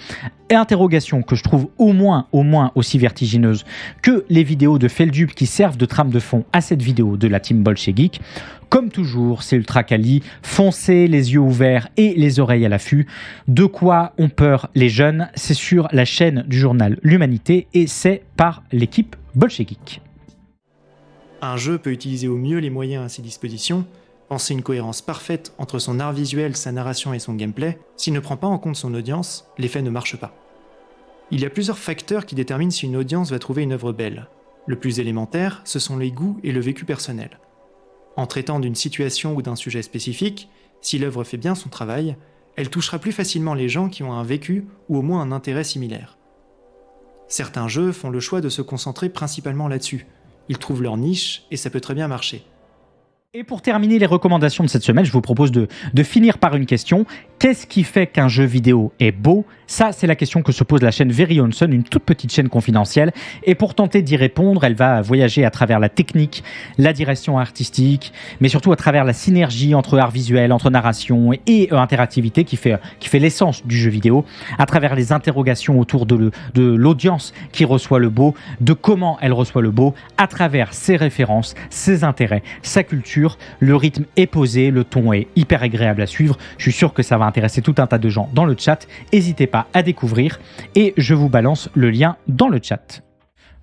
et interrogation que je trouve au moins aussi vertigineuse que les vidéos de Feldup qui servent de trame de fond à cette vidéo de la team Bolchegeek. Comme toujours, c'est ultra quali, foncez les yeux ouverts et les oreilles à l'affût. De quoi ont peur les jeunes ? C'est sur la chaîne du journal L'Humanité et c'est par l'équipe Bolchegeek. Un jeu peut utiliser au mieux les moyens à ses dispositions, penser une cohérence parfaite entre son art visuel, sa narration et son gameplay. S'il ne prend pas en compte son audience, l'effet ne marche pas. Il y a plusieurs facteurs qui déterminent si une audience va trouver une œuvre belle. Le plus élémentaire, ce sont les goûts et le vécu personnel. En traitant d'une situation ou d'un sujet spécifique, si l'œuvre fait bien son travail, elle touchera plus facilement les gens qui ont un vécu ou au moins un intérêt similaire. Certains jeux font le choix de se concentrer principalement là-dessus. Ils trouvent leur niche et ça peut très bien marcher. Et pour terminer les recommandations de cette semaine, je vous propose de finir par une question. Qu'est-ce qui fait qu'un jeu vidéo est beau ? Ça, c'est la question que se pose la chaîne Very Own Son, une toute petite chaîne confidentielle. Et pour tenter d'y répondre, elle va voyager à travers la technique, la direction artistique, mais surtout à travers la synergie entre art visuel, entre narration et interactivité qui fait l'essence du jeu vidéo, à travers les interrogations autour de l'audience qui reçoit le beau, de comment elle reçoit le beau, à travers ses références, ses intérêts, sa culture. Le rythme est posé, le ton est hyper agréable à suivre. Je suis sûr que ça va intéresser tout un tas de gens dans le chat. N'hésitez pas à découvrir et je vous balance le lien dans le chat.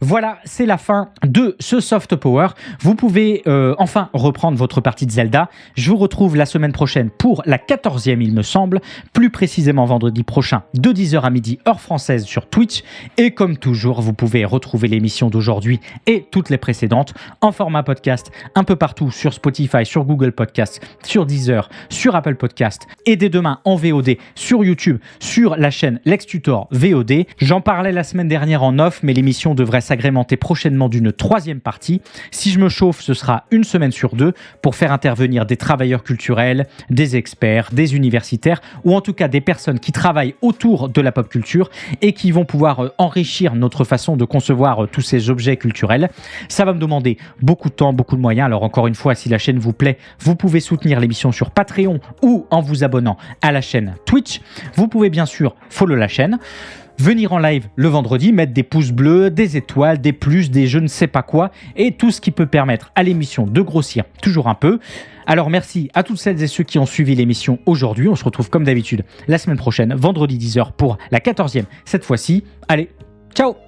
Voilà, c'est la fin de ce Soft Power. Vous pouvez enfin reprendre votre partie de Zelda. Je vous retrouve la semaine prochaine pour la 14e, il me semble, plus précisément vendredi prochain, de 10h à midi, heure française sur Twitch. Et comme toujours, vous pouvez retrouver l'émission d'aujourd'hui et toutes les précédentes en format podcast un peu partout sur Spotify, sur Google Podcast, sur Deezer, sur Apple Podcast et dès demain en VOD sur YouTube, sur la chaîne Lex Tutor VOD. J'en parlais la semaine dernière en off, mais l'émission devrait s'agrémenter prochainement d'une 3e partie. Si je me chauffe, ce sera une semaine sur 2 pour faire intervenir des travailleurs culturels, des experts, des universitaires ou en tout cas des personnes qui travaillent autour de la pop culture et qui vont pouvoir enrichir notre façon de concevoir tous ces objets culturels. Ça va me demander beaucoup de temps, beaucoup de moyens. Alors encore une fois, si la chaîne vous plaît, vous pouvez soutenir l'émission sur Patreon ou en vous abonnant à la chaîne Twitch. Vous pouvez bien sûr follow la chaîne, venir en live le vendredi, mettre des pouces bleus, des étoiles, des plus, des je ne sais pas quoi, et tout ce qui peut permettre à l'émission de grossir toujours un peu. Alors merci à toutes celles et ceux qui ont suivi l'émission aujourd'hui. On se retrouve comme d'habitude la semaine prochaine, vendredi 10h pour la 14e cette fois-ci. Allez, ciao!